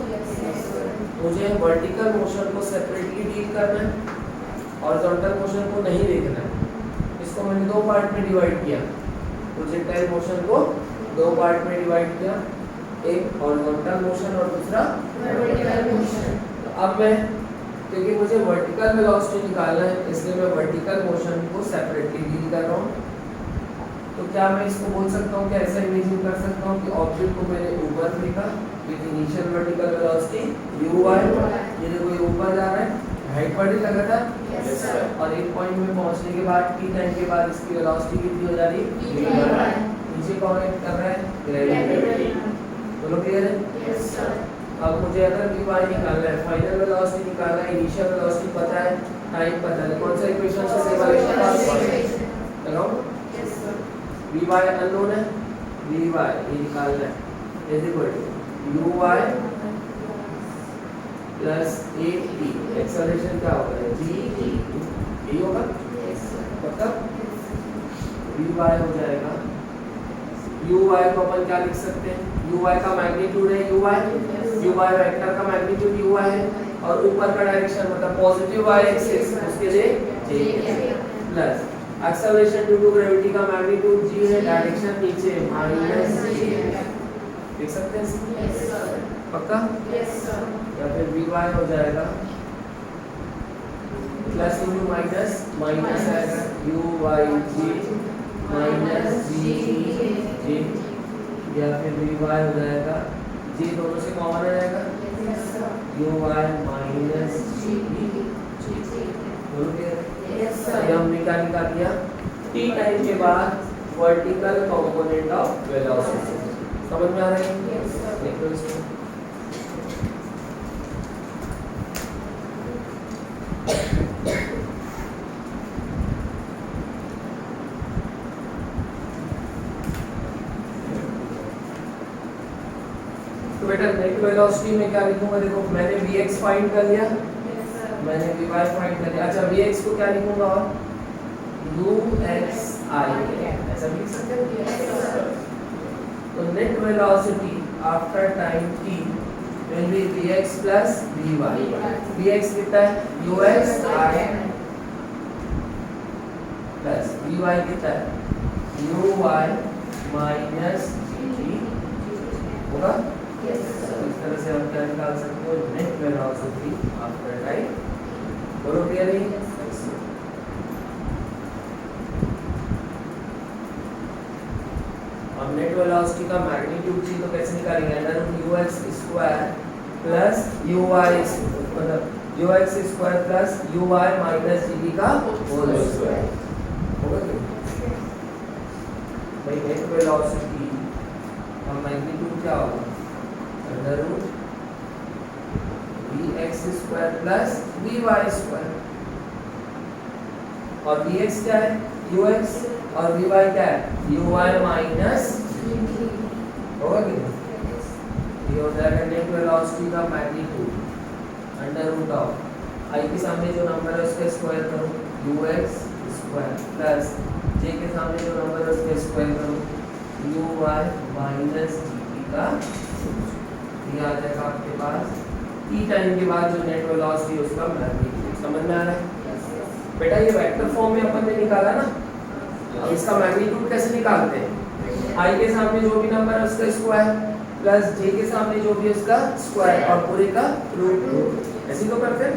[SPEAKER 1] मुझे वर्टिकल मोशन को सेपरेटली डील करना है, हॉरिजॉन्टल मोशन को नहीं देखना है। इसको मैंने दो पार्ट में डिवाइड किया, प्रोजेक्टाइल मोशन को दो पार्ट में डिवाइड किया, एक हॉरिजॉन्टल मोशन और दूसरा वर्टिकल मोशन। तो अब मैं, क्योंकि मुझे वर्टिकल वेलोसिटी निकालना है इसलिए मैं वर्टिकल मोशन को सेपरेटली डील कर रहा हूँ क्या मैं इसको बोल सकता हूँ कि ऐसा इमेजिन कर सकता हूँ कि ऑब्जेक्ट को मैंने ऊपर फेंका with initial vertical velocity u y, ये देखो ये ऊपर जा रहा है, हाइट पर ही लगा था
[SPEAKER 2] Yes, sir.
[SPEAKER 1] और एक पॉइंट में पहुंचने के बाद t टाइम के बाद इसकी वेलोसिटी कितनी हो जा रही है
[SPEAKER 2] V by.
[SPEAKER 1] नीचे कौन एक्ट कर रहा है ग्रेविटी। बोलो क्लियर है।
[SPEAKER 2] Yes, sir.
[SPEAKER 1] अब मुझे अगर v y निकालना है, फाइनल वेलोसिटी निकालना है, इनिशियल वेलोसिटी पता है, टाइम पता है, कौन सा इक्वेशन से सेपरेशन पास लगाओ।
[SPEAKER 2] Yes, sir.
[SPEAKER 1] v y unknown है, v y ये निकालना है is equal to u y plus a t, acceleration क्या होगा g ये होगा
[SPEAKER 2] Yes, sir.
[SPEAKER 1] मतलब v y हो जाएगा, u y को अपन क्या लिख सकते हैं, u y का मैग्नीट्यूड है u y, u y vector का मैग्नीट्यूड u y है और ऊपर का डायरेक्शन मतलब पॉजिटिव y एक्सिस उसके लिए j plus acceleration due to gravity का मैग्नीट्यूड g है, डायरेक्शन नीचे माइनस g लिख सकते हैं
[SPEAKER 2] Yes, sir.
[SPEAKER 1] पक्का।
[SPEAKER 2] Yes, sir.
[SPEAKER 1] या फिर vy हो जाएगा प्लस इंटू माइनस माइनस आएगा u y g minus g g या फिर vy हो जाएगा g दोनों से कॉमन आ जाएगा
[SPEAKER 2] Yes, sir.
[SPEAKER 1] u y minus g बोलो क्या
[SPEAKER 2] Yes,
[SPEAKER 1] ये
[SPEAKER 2] sir.
[SPEAKER 1] हमने क्या निकाल दिया t टाइम के बाद वर्टिकल कंपोनेंट ऑफ वेलोसिटी। समझ में आ रहा है।
[SPEAKER 2] Yes, sir.
[SPEAKER 1] देखो इसको तो बेटा नेट वेलोसिटी में क्या लिखूंगा, देखो मैंने vx फाइंड कर लिया,
[SPEAKER 2] Yes, sir.
[SPEAKER 1] मैंने vy फाइंड कर लिया। अच्छा vx को क्या लिखूंगा और uxi ऐसा भी लिख सकते हैं।
[SPEAKER 2] Yes, sir.
[SPEAKER 1] तो net velocity after time t will be vx plus vy। vx कितना है uxi प्लस vy कितना है uy माइनस g होगा।
[SPEAKER 2] Yes,
[SPEAKER 1] तो
[SPEAKER 2] sir.
[SPEAKER 1] इस तरह से हम क्या निकाल सकते हो नेट वेलोसिटी आफ्टर टाइम। बोलो क्लियर है। हम नेट वेलोसिटी का मैग्नीट्यूड चाहिए तो कैसे निकालेंगे, under root ux square plus uy मतलब ux square plus uy minus gb का होल स्क्वायर होगा क्या भाई। नेट वेलोसिटी का मैग्नीट्यूड क्या होगा under root vx square plus vy square और vx क्या है ux और vy क्या है uy माइनस होगा कि ये हो जाएगा नेट वेलोसिटी का magnitude under root of i के सामने जो नंबर है उसका स्क्वायर करो ux स्क्वायर प्लस j के सामने जो नंबर है उसका स्क्वायर करो uy माइनस gp का। ये आ जाएगा आपके पास t टाइम के बाद जो नेट वेलोसिटी उसका मैग्नीट्यूड। समझ में आ रहा है बेटा। ये वेक्टर फॉर्म में अपन ने निकाला ना, अब इसका मैग्नीट्यूड कैसे निकालते हैं, i के सामने जो भी नंबर है उसका स्क्वायर प्लस j के सामने जो भी है उसका स्क्वायर और पूरे का रूट, ऐसे तो करते हैं।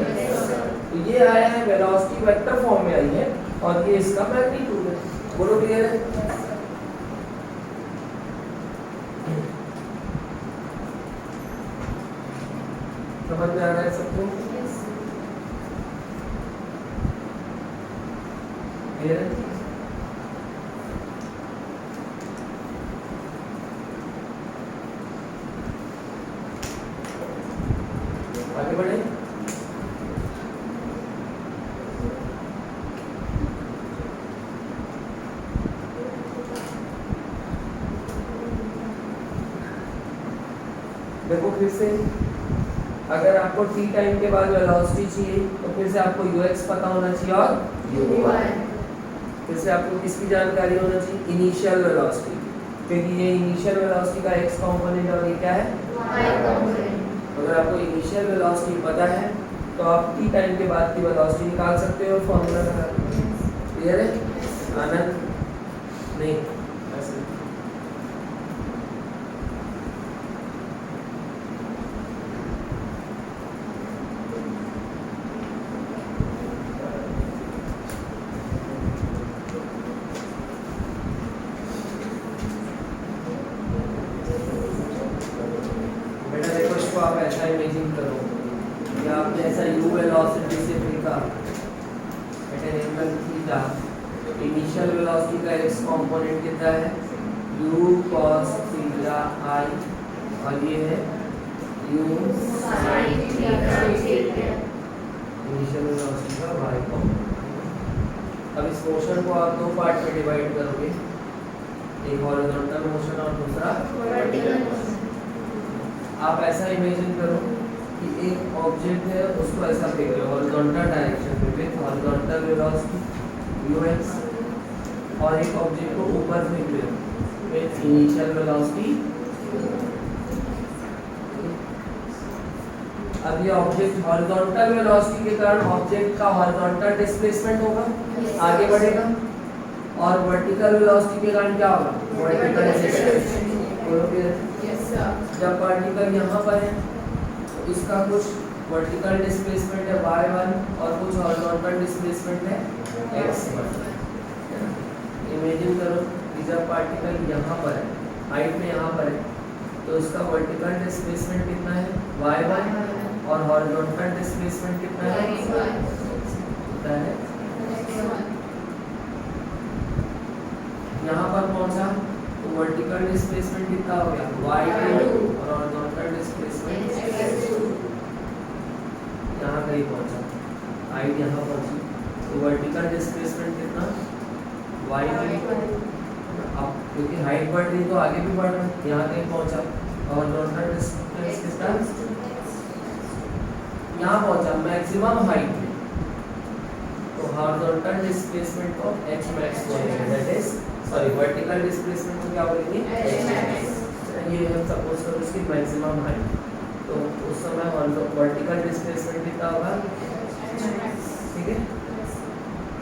[SPEAKER 1] तो ये आया है वेलोसिटी वेक्टर फॉर्म में आई है और ये इसका मैग्नीट्यूड है। बोलो क्लियर है। समझ में आ रहा है सबको क्लियर है। आगे बढ़े। देखो फिर से अगर आपको t टाइम के बाद वेलोसिटी चाहिए तो फिर से आपको ux पता होना चाहिए और uy। फिर से आपको किसकी जानकारी होना चाहिए इनिशियल वेलोसिटी, क्योंकि ये इनिशियल वेलोसिटी का x कंपोनेंट और ये क्या है
[SPEAKER 2] Y component.
[SPEAKER 1] अगर आपको इनिशियल वेलोसिटी पता है तो आप t टाइम के बाद की वेलोसिटी निकाल सकते हो फॉर्मूला लगा। क्लियर है आनंद। नहीं ऐसे को आप ऐसा इमेजिन करो कि आपने ऐसा u वेलोसिटी से फेंका at an angle theta, initial velocity का x कंपोनेंट कितना है u cos थीटा i और ये है u
[SPEAKER 2] sin theta theta.
[SPEAKER 1] Initial velocity का y कंपोनेंट। अब इस मोशन को आप दो पार्ट में डिवाइड करोगे, एक हॉरिजॉन्टल मोशन और दूसरा
[SPEAKER 2] वर्टिकल मोशन।
[SPEAKER 1] आप ऐसा इमेजिन करो कि एक ऑब्जेक्ट है, उसको ऐसा फेंक रहे हो हॉरिजॉन्टल डायरेक्शन में विद हॉरिजॉन्टल वेलोसिटी ux, और एक ऑब्जेक्ट को ऊपर फेंक रहे हो विद इनिशियल वेलोसिटी। अब ये ऑब्जेक्ट हॉरिजॉन्टल वेलोसिटी के कारण ऑब्जेक्ट का हॉरिजॉन्टल डिस्प्लेसमेंट होगा, आगे बढ़ेगा, और वर्टिकल वेलोसिटी के कारण क्या होगा वर्टिकल डिस्प्लेसमेंट। बोलोगे
[SPEAKER 2] यस सर।
[SPEAKER 1] जब पार्टिकल यहाँ पर है तो इसका कुछ वर्टिकल डिस्प्लेसमेंट है y1 और कुछ हॉरिजॉन्टल डिस्प्लेसमेंट है x1। इमेजिन करो कि जब पार्टिकल यहाँ पर है, हाइट में यहाँ पर है, तो इसका वर्टिकल डिस्प्लेसमेंट कितना है y1 और हॉरिजॉन्टल डिस्प्लेसमेंट कितना है कितना है। यहाँ पर पहुंचा तो वर्टिकल डिस्प्लेसमेंट कितना हो गया y2 और हॉरिजॉन्टल डिस्प्लेसमेंट यहाँ कहीं पहुंचा, हाइट यहाँ पहुंची तो वर्टिकल डिस्प्लेसमेंट कितना y2। अब क्योंकि हाइट बढ़ रही तो आगे भी बढ़ रहा है, यहाँ कहीं पहुंचा और हॉरिजॉन्टल डिस्प्लेसमेंट कितना यहाँ पहुंचा मैक्सिमम हाइट में, तो हॉरिजॉन्टल डिस्प्लेसमेंट को h max बोलेंगे, that is sorry vertical displacement को क्या बोलेंगे h max। ये हम सपोज करो इसकी मैक्सिमम हाइट, तो उस समय वर्टिकल डिस्प्लेसमेंट कितना होगा ठीक है।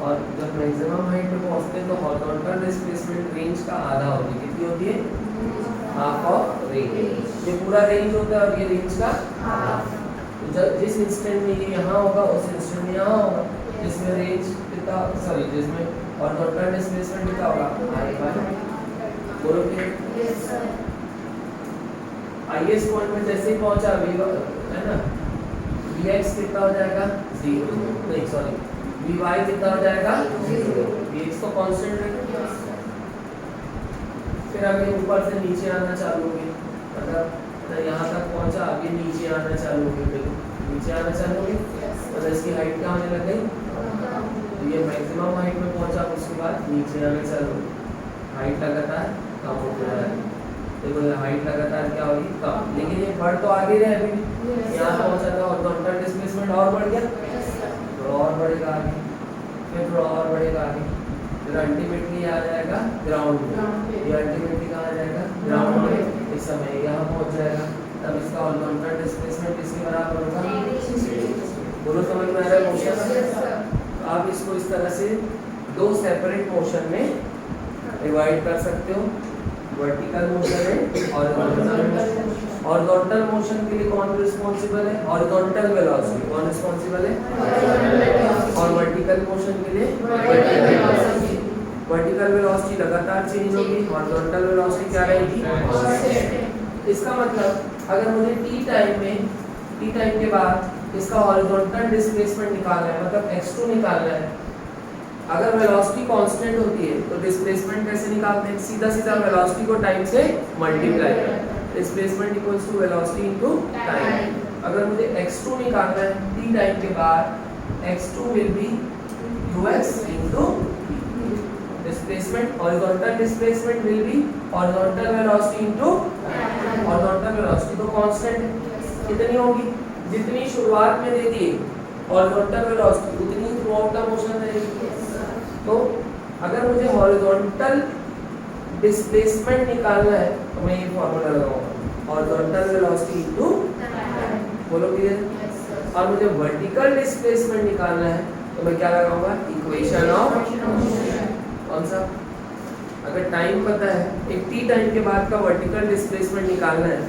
[SPEAKER 1] और जब मैक्सिमम हाइट पे पहुंचते हैं तो हॉरिजॉन्टल डिस्प्लेसमेंट रेंज का आधा होती है, कितनी होती है हाफ ऑफ रेंज। ये पूरा रेंज होता है और ये रेंज का हाफ। तो जब जिस इंस्टेंट में ये यहाँ होगा उस इंस्टेंट में यहाँ होगा, जिसमें रेंज कितना सॉरी जिसमें हॉरिजॉन्टल डिस्प्लेसमेंट कितना होगा i1। बोलो कि
[SPEAKER 2] यस सर।
[SPEAKER 1] हाईएस्ट पॉइंट में जैसे ही पहुंचा v है ना, vx कितना हो जाएगा 0, नहीं सॉरी vy कितना हो जाएगा 0, vx तो कांस्टेंट रहेगा। फिर अभी ऊपर से नीचे आना चालू हो गया, मतलब यहाँ तक पहुंचा, अभी नीचे आना चालू हो गया, नीचे आना चालू हो गया, मतलब इसकी हाइट क्या होने लग गई, ये मैक्सिमम हाइट में पहुंचा, उसके बाद नीचे आना चालू हो गया, हाइट लगातार कम होती है। देखो ये हाइट लगातार क्या होगी कम, लेकिन ये बढ़ तो आगे रहे, अभी यहाँ पहुंचा था हॉरिजॉन्टल डिस्प्लेसमेंट और बढ़ गया, थोड़ा और बढ़ेगा आगे, फिर थोड़ा और बढ़ेगा आगे, फिर अल्टीमेटली आ जाएगा ग्राउंड में। ये अल्टीमेटली कहाँ आ जाएगा ग्राउंड में, इस समय यहाँ पहुंच जाएगा, तब इसका हॉरिजॉन्टल डिस्प्लेसमेंट किसके बराबर होगा। बोलो समझ में आ रहा है मोशन। तो आप इसको इस तरह से दो सेपरेट मोशन में डिवाइड कर सकते हो, वर्टिकल मोशन है और हॉरिजॉन्टल मोशन के लिए कौन रिस्पॉन्सिबल है हॉरिजॉन्टल वेलोसिटी, कौन रिस्पॉन्सिबल है, और वर्टिकल मोशन के लिए वर्टिकल वेलोसिटी लगातार चेंज होगी, हॉरिजॉन्टल वेलोसिटी क्या रहेगी। इसका मतलब अगर मुझे टी टाइम के बाद इसका हॉरिजॉन्टल डिस्प्लेसमेंट निकालना है, मतलब x2 निकालना है, अगर वेलोसिटी कांस्टेंट होती है तो डिस्प्लेसमेंट कैसे निकालते हैं, सीधा सीधा वेलोसिटी को टाइम से मल्टीप्लाई करें, displacement equals to velocity into time. अगर मुझे x2 निकालना है t टाइम के बाद, x2 will be ux into displacement, horizontal displacement will be horizontal velocity into horizontal velocity, तो कांस्टेंट कितनी होगी, जितनी शुरुआत में दे दी हॉरिजॉन्टल वेलोसिटी उतनी थ्रू आउट द मोशन रहेगी। तो अगर मुझे हॉरिजॉन्टल डिस्प्लेसमेंट निकालना है तो मैं ये फॉर्मूला लगाऊंगा, हॉरिजॉन्टल वेलोसिटी इनटू बोलो क्लियर। और मुझे वर्टिकल डिस्प्लेसमेंट निकालना है तो मैं क्या लगाऊंगा, इक्वेशन ऑफ कौन सा, अगर टाइम पता है, एक टी टाइम के बाद का वर्टिकल डिस्प्लेसमेंट निकालना है,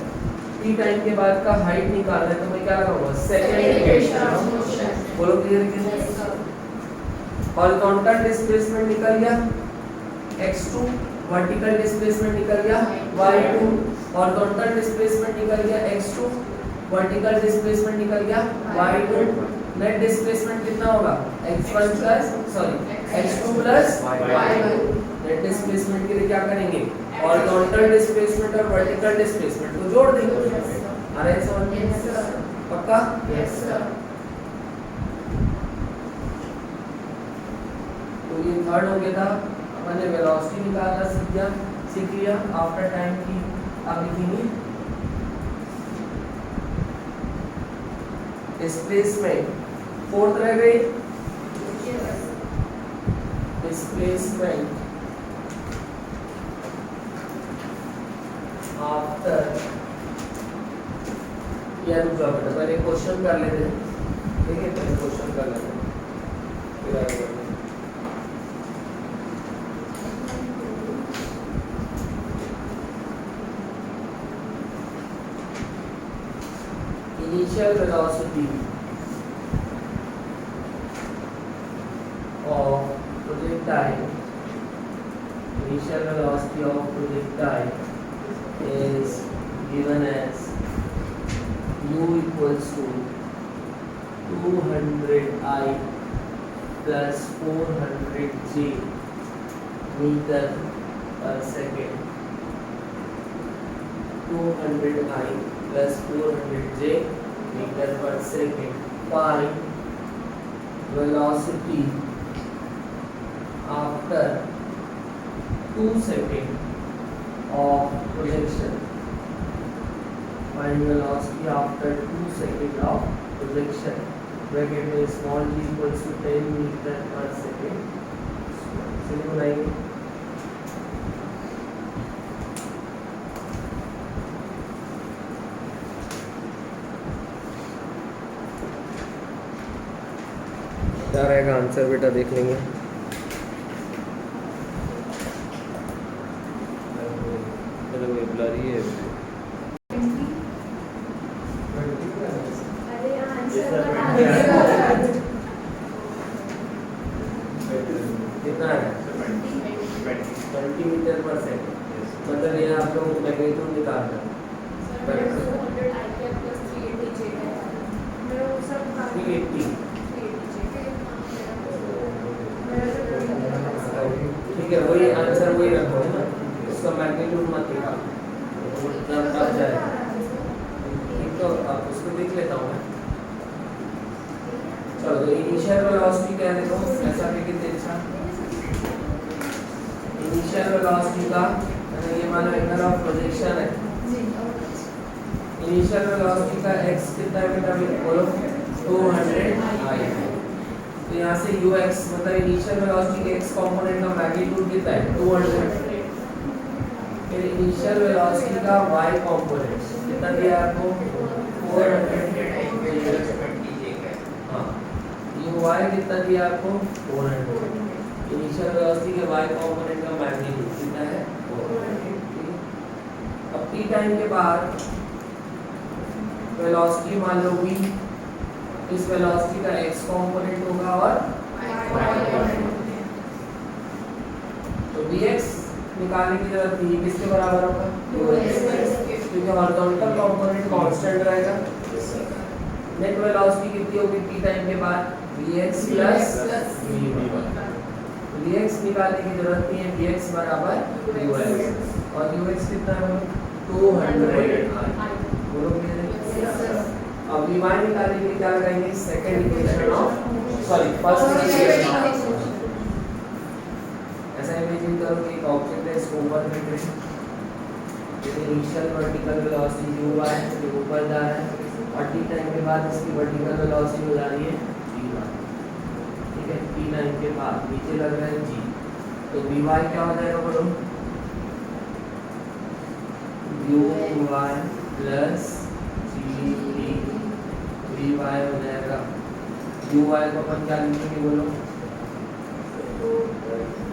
[SPEAKER 1] टी टाइम के बाद का हाइट निकालना है, तो मैं क्या लगाऊंगा, सेकंड इक्वेशन ऑफ मोशन। बोलो क्लियर। हॉरिजॉन्टल डिस्प्लेसमेंट निकल गया x2, वर्टिकल डिस्प्लेसमेंट निकल गया y2, हॉरिजॉन्टल डिस्प्लेसमेंट निकल गया x2, वर्टिकल डिस्प्लेसमेंट निकल गया y2, नेट डिस्प्लेसमेंट कितना होगा x1 plus sorry x2 plus y2। Net displacement के लिए क्या करेंगे हॉरिजॉन्टल डिस्प्लेसमेंट और वर्टिकल डिस्प्लेसमेंट को जोड़ देंगे। आ रहा है समझ में?
[SPEAKER 2] Yes, sir.
[SPEAKER 1] पक्का?
[SPEAKER 2] Yes, sir.
[SPEAKER 1] तो ये थर्ड हो गया था, अपन ने वेलोसिटी निकालना सीख लिया आफ्टर टाइम की। अब लिखेंगे डिस्प्लेसमेंट, फोर्थ रह गई
[SPEAKER 2] Yes.
[SPEAKER 1] डिस्प्लेसमेंट आफ्टर, या रुक जाओ बेटा पहले क्वेश्चन कर लेते हैं, ठीक है पहले क्वेश्चन कर लेते हैं फिर आगे बढ़ते हैं। Initial velocity of projectile, initial velocity of projectile is given as u equals to 200I plus 400J meter per second, 200I plus 400J meter per second. Find velocity after 2 seconds of projection. Find velocity after 2 seconds of projection. Bracket में small g equals to 10 meter per second. चलिए बनाएंगे। क्या रहेगा answer बेटा देख लेंगे। Blurry है।
[SPEAKER 2] अरे आंसर
[SPEAKER 1] कितना है 20 मीटर पर सेकंड। मतलब ये आप लोगों को मैग्नीट्यूड निकालना है। 380 ठीक है, वही आंसर वही रखो है ना, उसका मैग्नीट्यूड मत निकालो, तब जाएगा। ठीक, तो आप उसको देख लेता हूँ मैं। चलो तो इनिशियल वेलोसिटी क्या देखो ऐसा भी कितने अच्छा इनिशियल वेलोसिटी का ये मानो एंगल ऑफ प्रोजेक्शन है। इनिशियल वेलोसिटी का x कितना है बेटा बोलो 200I। तो यहाँ से ux मतलब इनिशियल वेलोसिटी के x कंपोनेंट का मैग्नीट्यूड कितना है 200। फिर इनिशियल वेलोसिटी का y कंपोनेंट कितना दिया आपको 400। हाँ ये y कितना दिया आपको 400। इनिशियल वेलोसिटी के y कंपोनेंट का मैग्नीट्यूड कितना है 400। अब t टाइम के बाद वेलोसिटी मान लो v, इस वेलोसिटी का x कंपोनेंट होगा और y कंपोनेंट। तो vx निकालने की जरूरत नहीं, किसके बराबर होगा 2x, क्योंकि हॉरिजॉन्टल कंपोनेंट कांस्टेंट रहेगा। नेट वेलोसिटी कितनी होगी t टाइम के बाद vx प्लस vy। vx निकालने की जरूरत नहीं है, vx बराबर ux और ux कितना है 200। बोलो अब vy निकालने के लिए क्या लगाएंगे second equation of sorry first equation. ऐसा इमेजिन करो कि एक ऑब्जेक्ट है, इसको ऊपर फेंक रहे हैं, इनिशियल वर्टिकल वेलोसिटी uy जो ऊपर जा रहा है और t टाइम के बाद इसकी वर्टिकल वेलोसिटी हो जा रही है vy। ठीक है, t टाइम के बाद नीचे लग रहा है g, तो vy क्या हो जाएगा बोलो uy प्लस g vy हो जाएगा। uy को अपन क्या लिखेंगे बोलो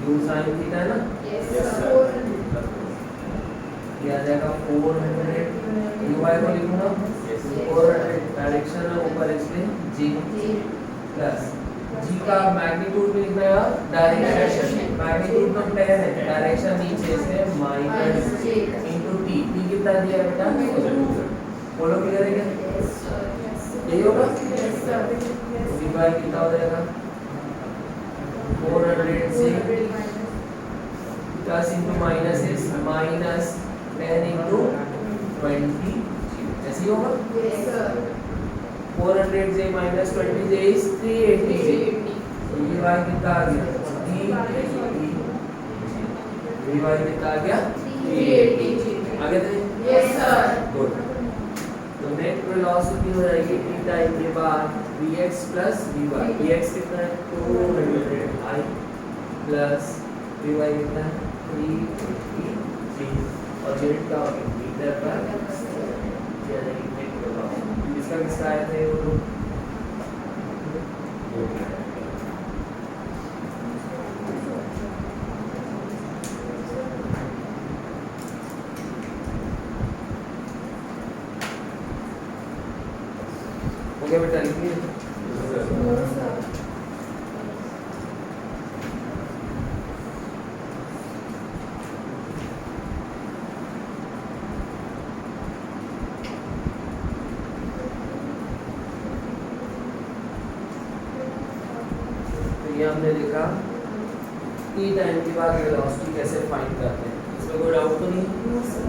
[SPEAKER 1] u sin थीटा है ना, ये आ जाएगा 400। uy को लिखूंगा 400 डायरेक्शन है ऊपर इसलिए g प्लस g का मैग्नीट्यूड भी लिखना है डायरेक्शन, मैग्नीट्यूड तो 10 है, डायरेक्शन नीचे से माइनस इनटू t, t कितना दिया है बेटा बोलो क्लियर है क्या?
[SPEAKER 2] Yes, sir.
[SPEAKER 1] यही होगा?
[SPEAKER 2] Yes, sir.
[SPEAKER 1] वी बाय कितना हो जाएगा 400 से plus into minus is minus 10 into 20 ऐसे ही होगा।
[SPEAKER 2] Yes, sir.
[SPEAKER 1] 400 से माइनस 20 से इज 380 तो ये वाई कितना आ गया 380 ये वाई कितना आ गया 380 आगे थे।
[SPEAKER 2] Yes, sir.
[SPEAKER 1] गुड तो नेट वेलोसिटी हो जाएगी t टाइम के बाद vx प्लस vy vx कितना है 200 i प्लस vy कितना है 383 और यूनिट क्या होगी मीटर पर यानी नेट वेलोसिटी इसका किसका आया था ये बोलो हो गया बेटा लिखिए
[SPEAKER 2] No, sir.
[SPEAKER 1] तो ये हमने देखा t टाइम के बाद वेलोसिटी कैसे फाइंड करते हैं इसमें कोई डाउट तो नहीं
[SPEAKER 2] No, sir.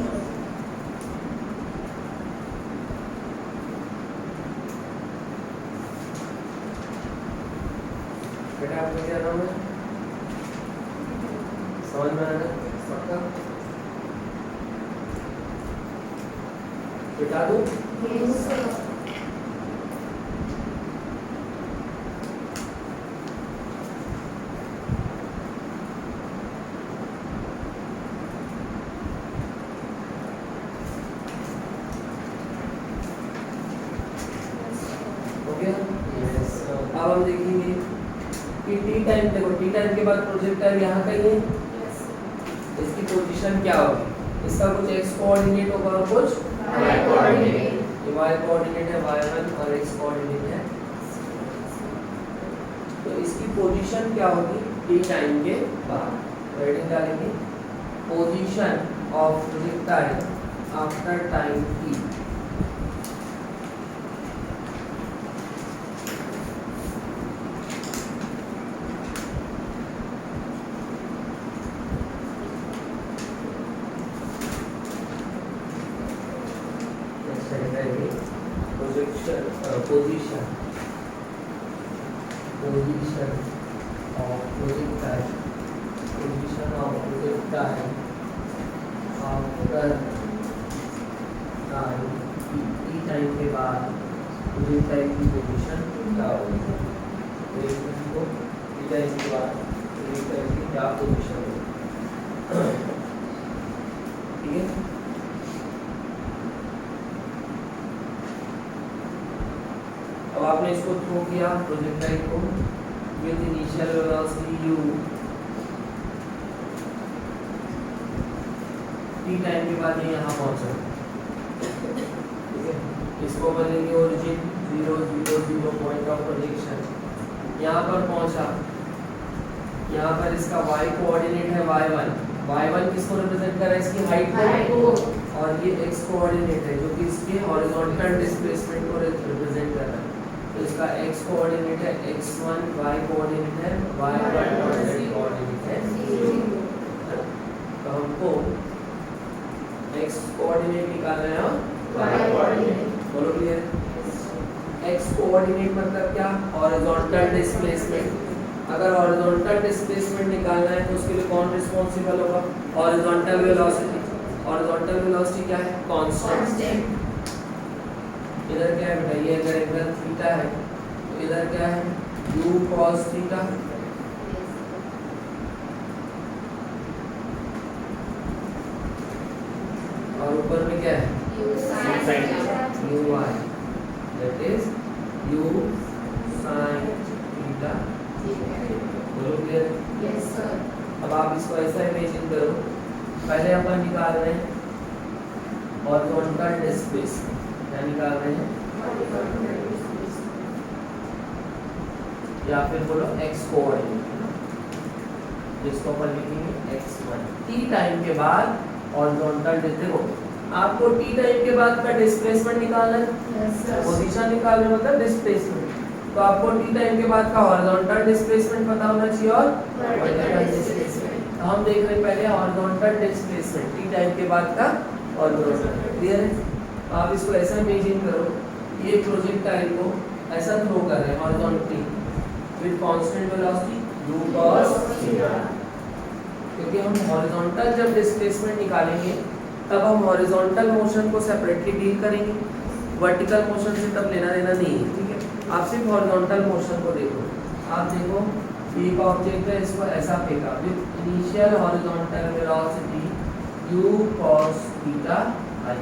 [SPEAKER 1] बेटा आपको क्या नाम है समझ में आया पक्का बता दो
[SPEAKER 2] Yes, sir.
[SPEAKER 1] हो गया अब हम देखेंगे कि टी टाइम देखो टी टाइम के बाद प्रोजेक्टर यहाँ कहीं है
[SPEAKER 2] Yes, sir.
[SPEAKER 1] इसकी पोजीशन क्या होगी इसका कुछ एक्स कोऑर्डिनेट होगा और कुछ
[SPEAKER 2] Y coordinate.
[SPEAKER 1] ये y कोऑर्डिनेट है y1 और x कोऑर्डिनेट है तो इसकी पोजीशन क्या होगी t टाइम के बाद राइटिंग डालेंगे position of projectile after time t position of projectile after time t time के बाद प्रोजेक्टाइल की पोजीशन क्या होगी तो एक मिनट को t टाइम के बाद प्रोजेक्टाइल की क्या पोजीशन होगी ठीक है अब आपने इसको थ्रो किया प्रोजेक्टाइल को with initial velocity u t time के बाद ये यहाँ पहुंचा ठीक है इसको बोलेंगे ओरिजिन 0 0 0 पॉइंट ऑफ प्रोजेक्शन यहाँ पर पहुंचा यहाँ पर इसका y कोऑर्डिनेट है y1 y1 किसको रिप्रेजेंट कर रहा है इसकी हाइट को और ये x कोऑर्डिनेट है जो कि इसके हॉरिजॉन्टल डिस्प्लेसमेंट को रिप्रेजेंट कर रहा है तो इसका x कोऑर्डिनेट है x1 y कोऑर्डिनेट है y1 और z कोऑर्डिनेट है 0 तो हमको x कोऑर्डिनेट निकालना है और
[SPEAKER 2] Y coordinate.
[SPEAKER 1] बोलो क्लियर x कोऑर्डिनेट मतलब क्या हॉरिजॉन्टल डिस्प्लेसमेंट अगर हॉरिजॉन्टल डिस्प्लेसमेंट निकालना है तो उसके लिए कौन रिस्पांसिबल होगा हॉरिजॉन्टल वेलोसिटी हॉरिजॉन्टल वेलोसिटी क्या है कांस्टेंट इधर क्या है बेटा ये अगर एंगल थीटा है तो इधर क्या है u cos थीटा और ऊपर में क्या है
[SPEAKER 2] U sin theta.
[SPEAKER 1] u y that is u sin theta बोलो क्लियर
[SPEAKER 2] Yes, sir.
[SPEAKER 1] अब आप इसको ऐसा इमेजिन करो पहले अपन निकाल रहे हैं हॉरिजॉन्टल डिस्प्लेसमेंट क्या निकाल रहे हैं या फिर बोलो x कोऑर्डिनेट जिसको अपन लिखेंगे x1 t टाइम के बाद हॉरिजॉन्टल देखो आपको टी टाइम के बाद का डिस्प्लेसमेंट निकालना है,
[SPEAKER 2] Yes, sir.
[SPEAKER 1] पोजीशन निकालना मतलब डिस्प्लेसमेंट। तो आपको टी टाइम के बाद का हॉरिजॉन्टल डिस्प्लेसमेंट पता होना चाहिए और
[SPEAKER 2] Vertical displacement.
[SPEAKER 1] तो हम देख रहे हैं पहले हॉरिजॉन्टल डिस्प्लेसमेंट टी टाइम के बाद का हॉरिजॉन्टल। क्लियर है? तो आप इसको ऐसा इमेजिन करो, ये प्रोजेक्टाइल को ऐसा थ्रो कर रहे हैं horizontally with constant velocity u cos theta. क्योंकि हम हॉरिजॉन्टल जब डिस्प्लेसमेंट निकालेंगे तब हम हॉरिजॉन्टल मोशन को सेपरेटली डील करेंगे, वर्टिकल मोशन से तब लेना देना नहीं है। ठीक है, आप सिर्फ हॉरिजॉन्टल मोशन को देखो। आप देखो एक ऑब्जेक्ट है, इसको ऐसा फेंका with initial horizontal velocity u cos theta i,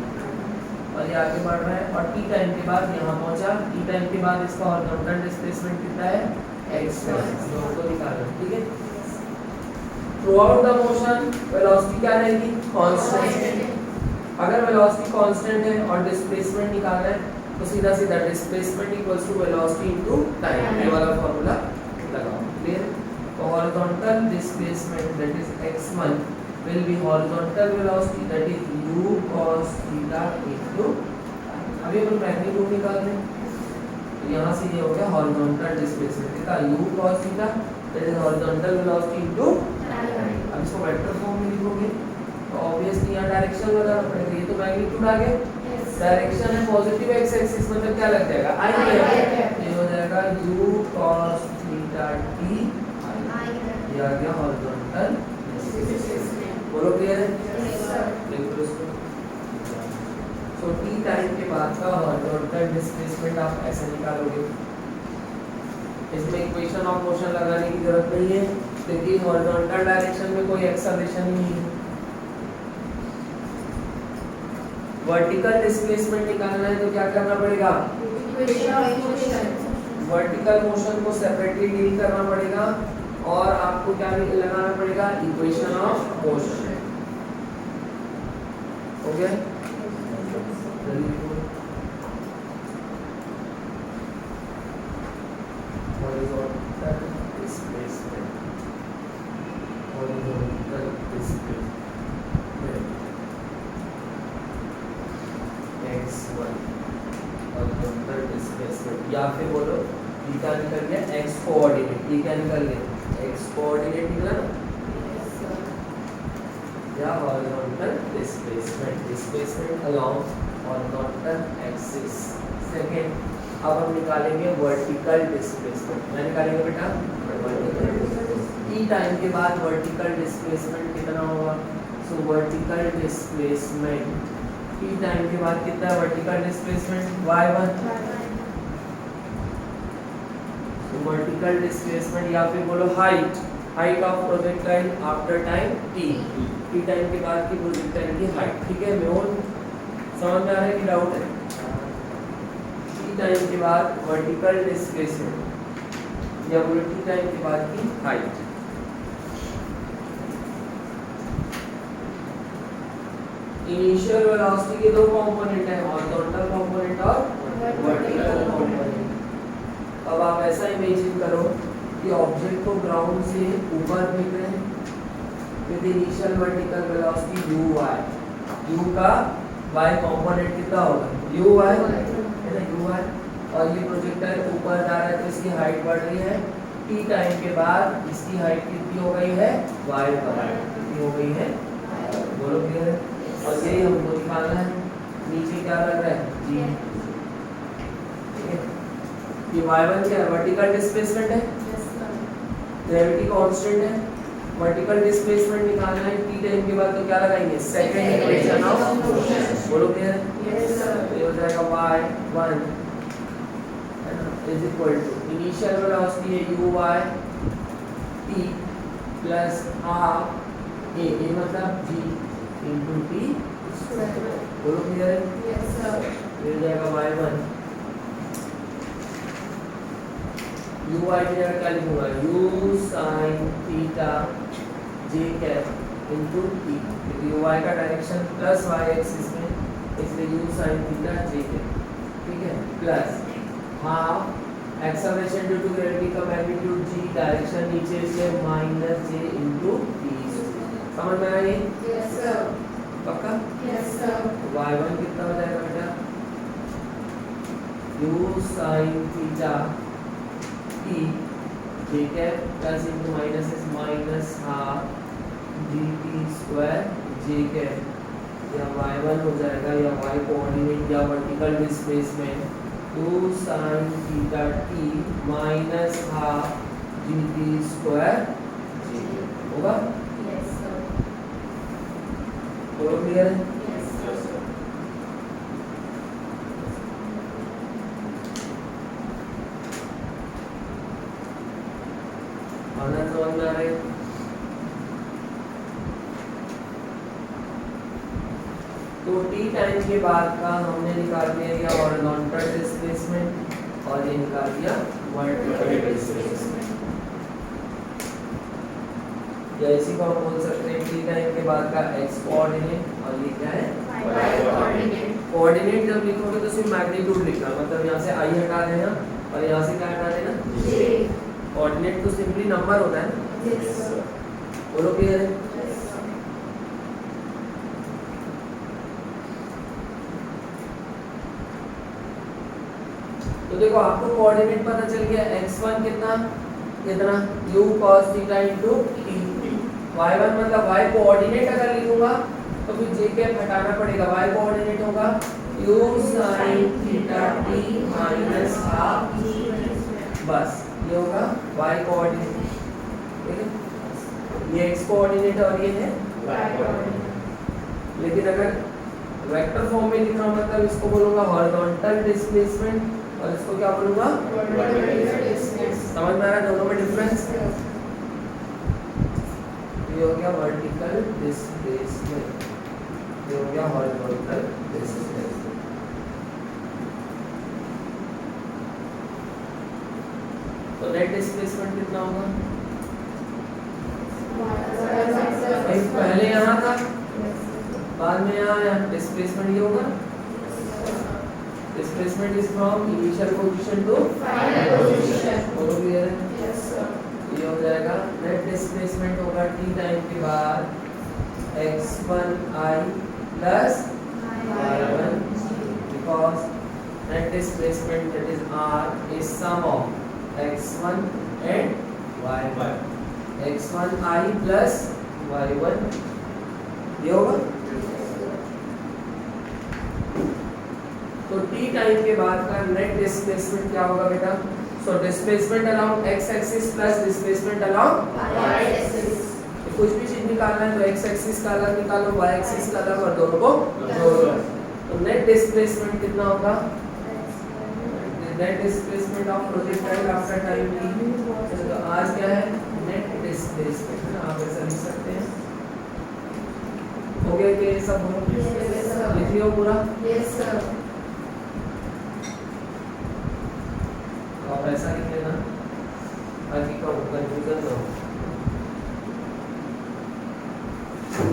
[SPEAKER 1] और ये आगे बढ़ रहा है और t टाइम के बाद यहाँ पहुंचा। t टाइम के बाद इसका हॉरिजॉन्टल डिस्प्लेसमेंट कितना है, x1, तो निकालना। ठीक है, through out the motion velocity क्या रहेगी, कांस्टेंट। अगर वेलोसिटी कांस्टेंट है और डिस्प्लेसमेंट निकालना है तो सीधा सीधा displacement equals to velocity into time, ये वाला फार्मूला लगाओ। क्लियर? तो horizontal displacement that is x1 will be horizontal velocity that is u cos theta into, अभी अपन मैग्नीट्यूड निकाल रहे हैं तो यहाँ से ये हो गया हॉरिजॉन्टल डिस्प्लेसमेंट कितना u cos theta that is horizontal velocity into, अब इसको वेक्टर फॉर्म में लिखोगे तो ऑब्वियसली यहाँ डायरेक्शन लगाना पड़ेगा। ये तो मैग्नीट्यूड आ गया, डायरेक्शन है पॉजिटिव एक्स एक्सिस मतलब क्या लग जाएगा, आई है, ये हो जाएगा u cos theta t, ये आ गया हॉरिजॉन्टल। बोलो क्लियर है?
[SPEAKER 2] Yes, sir.
[SPEAKER 1] देखो इसको। सो टी टाइम के बाद का हॉरिजॉन्टल डिस्प्लेसमेंट आप ऐसे निकालोगे। इसमें इक्वेशन ऑफ मोशन लगाने की जरूरत नहीं है क्योंकि हॉरिजॉन्टल डायरेक्शन में कोई एक्सेलरेशन ही नहीं है। वर्टिकल डिस्प्लेसमेंट निकालना है तो क्या करना पड़ेगा,
[SPEAKER 2] Equation of motion.
[SPEAKER 1] Vertical motion को सेपरेटली डील करना पड़ेगा और आपको क्या लगाना पड़ेगा, इक्वेशन ऑफ मोशन। हो गया? Horizontal displacement, horizontal displacement x1 horizontal displacement, या फिर बोलो ये क्या निकल गया, x कोऑर्डिनेट। ये क्या निकल गया, x कोऑर्डिनेट निकला ना,
[SPEAKER 2] Yes, sir.
[SPEAKER 1] या horizontal displacement, displacement along horizontal axis. Second, अब हम निकालेंगे वर्टिकल डिस्प्लेसमेंट। क्या निकालेंगे बेटा, वर्टिकल। ई टाइम के बाद वर्टिकल डिस्प्लेसमेंट कितना होगा, सो वर्टिकल डिस्प्लेसमेंट ई टाइम के बाद कितना है, वर्टिकल डिस्प्लेसमेंट y1, तो वर्टिकल डिस्प्लेसमेंट या फिर बोलो height, height of projectile after time t, T time के बाद की प्रोजेक्टाइल की हाइट। ठीक है, मेन समझ में आ रहा है कि डाउट है? टी टाइम के बाद वर्टिकल डिस्प्लेसमेंट या बोलो टी टाइम के बाद की हाइट। इनिशियल वेलोसिटी के दो कंपोनेंट हैं, हॉरिजॉन्टल कंपोनेंट और वर्टिकल कंपोनेंट। अब आप ऐसा इमेजिन करो कि ऑब्जेक्ट को ग्राउंड से ऊपर फेंक रहे हैं with initial vertical velocity uy, u का y कंपोनेंट कितना होगा, uy है ना, uy, और ये प्रोजेक्टाइल ऊपर जा रहा है तो इसकी हाइट बढ़ रही है। t टाइम के बाद इसकी हाइट कितनी हो गई है, y पर कितनी हो गई है, बोलो क्लियर है? और यही हमको निकालना है, नीचे क्या लग रहा है, g। ठीक है, ये y1 क्या है, वर्टिकल डिस्प्लेसमेंट है,
[SPEAKER 2] Yes, sir.
[SPEAKER 1] ग्रेविटी कांस्टेंट है, वर्टिकल डिस्प्लेसमेंट निकालना है टी टाइम के बाद तो क्या लगाएंगे, सेकंड इक्वेशन ऑफ मोशन। बोलो क्लियर?
[SPEAKER 2] Yes, sir.
[SPEAKER 1] ये हो जाएगा y1 है ना is equal to initial velocity है uy t plus half a, a मतलब g इनटू t
[SPEAKER 2] Square.
[SPEAKER 1] बोलो क्लियर है?
[SPEAKER 2] Yes, sir.
[SPEAKER 1] ये हो जाएगा y1 uy की जगह क्या लिखूंगा, u sin theta j cap into t, क्योंकि y का डायरेक्शन प्लस y एक्सिस में इसलिए u sin थीटा j कैप। ठीक है, plus half acceleration due to gravity का मैग्नीट्यूड g, डायरेक्शन नीचे इसलिए माइनस j इनटू t। समझ में आया ये?
[SPEAKER 2] Yes, sir.
[SPEAKER 1] पक्का?
[SPEAKER 2] Yes, sir.
[SPEAKER 1] y1 कितना हो जाएगा बेटा u sin थीटा t ठीक है plus into minus is minus half dt square j cap या y1 हो जाएगा या y कोऑर्डिनेट या vertical displacement 2 sin theta t minus half dt square j होगा
[SPEAKER 2] Yes, sir.
[SPEAKER 1] तो क्लियर है
[SPEAKER 2] Yes, sir.
[SPEAKER 1] आना समझ में आ रहा है तो t टाइम के बाद का हमने निकाल दिया ये हॉरिजॉन्टल डिस्प्लेसमेंट और ये निकाल दिया वर्टिकल डिस्प्लेसमेंट या इसी को हम बोल सकते हैं t टाइम के बाद का x कोऑर्डिनेट और ये क्या है
[SPEAKER 2] Y coordinate.
[SPEAKER 1] कोऑर्डिनेट जब लिखोगे तो सिर्फ मैग्नीट्यूड लिखना मतलब यहाँ से i हटा देना और यहाँ से क्या हटा देना
[SPEAKER 2] J.
[SPEAKER 1] कोऑर्डिनेट तो सिंपली नंबर होता है ना
[SPEAKER 2] Yes, sir.
[SPEAKER 1] बोलो क्लियर है
[SPEAKER 2] Yes, sir.
[SPEAKER 1] तो देखो आपको कोऑर्डिनेट पता चल गया x1 कितना कितना u cos theta into t y1 मतलब y कोऑर्डिनेट अगर लिखूंगा तो फिर j कैप हटाना पड़ेगा y कोऑर्डिनेट होगा u sin theta t minus half बस ये होगा y कोऑर्डिनेट ठीक है ये x कोऑर्डिनेट और ये है
[SPEAKER 2] Y coordinate.
[SPEAKER 1] लेकिन अगर वेक्टर फॉर्म में लिखना मतलब इसको बोलूंगा हॉरिजॉन्टल डिस्प्लेसमेंट और इसको क्या बोलूंगा
[SPEAKER 2] Vertical displacement.
[SPEAKER 1] समझ में आ रहा है दोनों में डिफरेंस ये हो गया वर्टिकल डिस्प्लेसमेंट ये हो गया हॉरिजॉन्टल डिस्प्लेसमेंट तो नेट डिस्प्लेसमेंट कितना होगा भाई पहले यहाँ था बाद में यहाँ डिस्प्लेसमेंट ये होगा displacement is from initial position to
[SPEAKER 2] Final position.
[SPEAKER 1] बोलो क्लियर है
[SPEAKER 2] Yes, sir.
[SPEAKER 1] ये हो जाएगा नेट डिस्प्लेसमेंट होगा t टाइम के बाद x1i plus y1 because net displacement that is r is sum of x1 and y1 x1i plus y1 ये होगा तो t टाइम के बाद का नेट डिस्प्लेसमेंट क्या होगा बेटा so displacement along x axis plus displacement along
[SPEAKER 2] Y axis.
[SPEAKER 1] कुछ भी चीज निकालना है तो x एक्सिस का अलग निकालो y एक्सिस का अलग और दोनों को जोड़ो तो नेट डिस्प्लेसमेंट कितना होगा net displacement of projectile after time t तो आज क्या है नेट डिस्प्लेसमेंट आप ऐसा लिख सकते हैं हो गया कि ये सब
[SPEAKER 2] Yes, sir.
[SPEAKER 1] लिख लियो पूरा
[SPEAKER 2] Yes, sir.
[SPEAKER 1] तो आप ऐसा लिख लेना ताकि कंफ्यूजन ना हो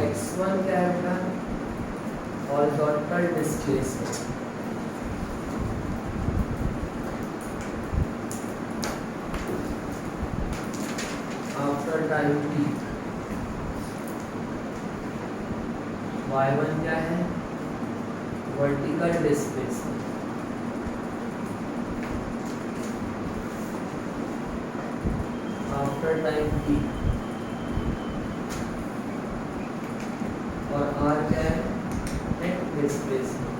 [SPEAKER 1] x1 क्या है बेटा horizontal displacement after time t y1 क्या है vertical displacement after time t और r क्या है net displacement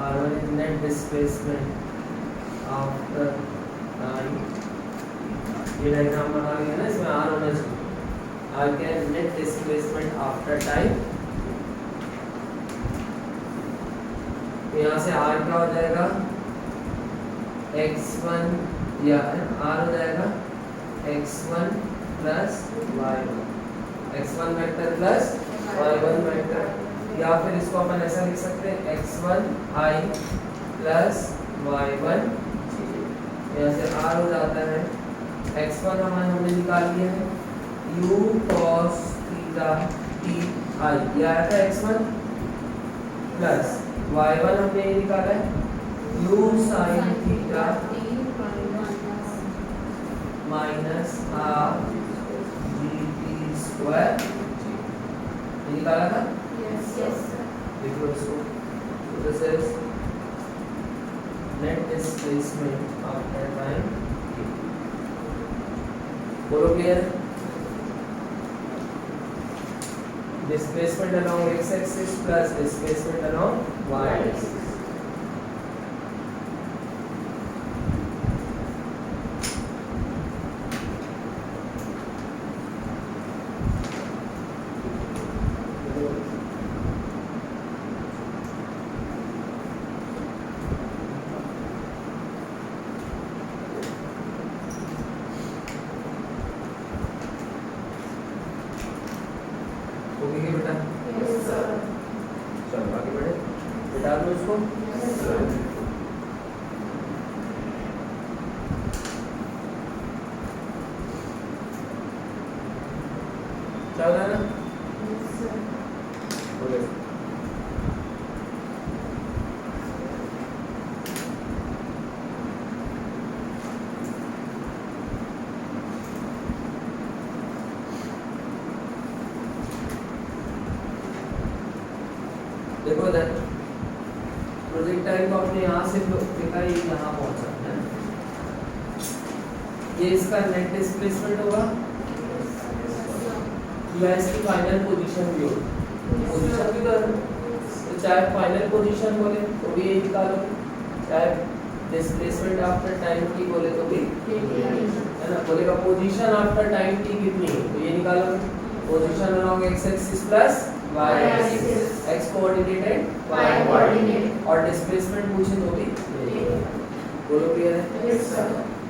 [SPEAKER 1] r1 is net displacement after time ये डायग्राम बना लिया ना इसमें r होना चाहिए r क्या है नेट डिस्प्लेसमेंट आफ्टर टाइम यहाँ से r क्या हो जाएगा x1 या r हो जाएगा x1 plus y1 x1 vector plus y1 vector या फिर इसको अपन ऐसा लिख सकते हैं x1 i प्लस y1 यहाँ से r हो जाता है x1 हमने निकाल लिया है u cos theta t i ये आया था x1 प्लस y1 हमने ये निकाला है u sin theta minus half dt square निकाला था,
[SPEAKER 2] Yes. Yes, sir.
[SPEAKER 1] देखो इसको, this is net displacement after time, बोलो क्लियर है? Displacement along x axis plus displacement along y axis. Okay क्या बेटा?
[SPEAKER 2] Yes, sir.
[SPEAKER 1] चलो आगे बढ़े, बिठा दो इसको।
[SPEAKER 2] Yes, sir.
[SPEAKER 1] क्या हो रहा है ना?
[SPEAKER 2] Yes, sir.
[SPEAKER 1] बोले देखो इधर प्रोजेक्टाइल को अपने यहाँ से देखा, ये यहाँ पहुँचा है, ये इसका नेट डिस्प्लेसमेंट होगा या इसकी फाइनल पोजीशन भी होगी, पोजीशन भी तो है, तो चाहे फाइनल पोजीशन बोले तो भी यही निकालो, चाहे डिस्प्लेसमेंट आफ्टर टाइम की बोले तो भी, है ना, बोलेगा पोजीशन आफ्टर टाइम की कितनी है तो ये निकालो, position along x axis plus y axis, x coordinate and y coordinate, और डिस्प्लेसमेंट पूछे तो भी बोलो क्लियर है?
[SPEAKER 2] Yes, sir.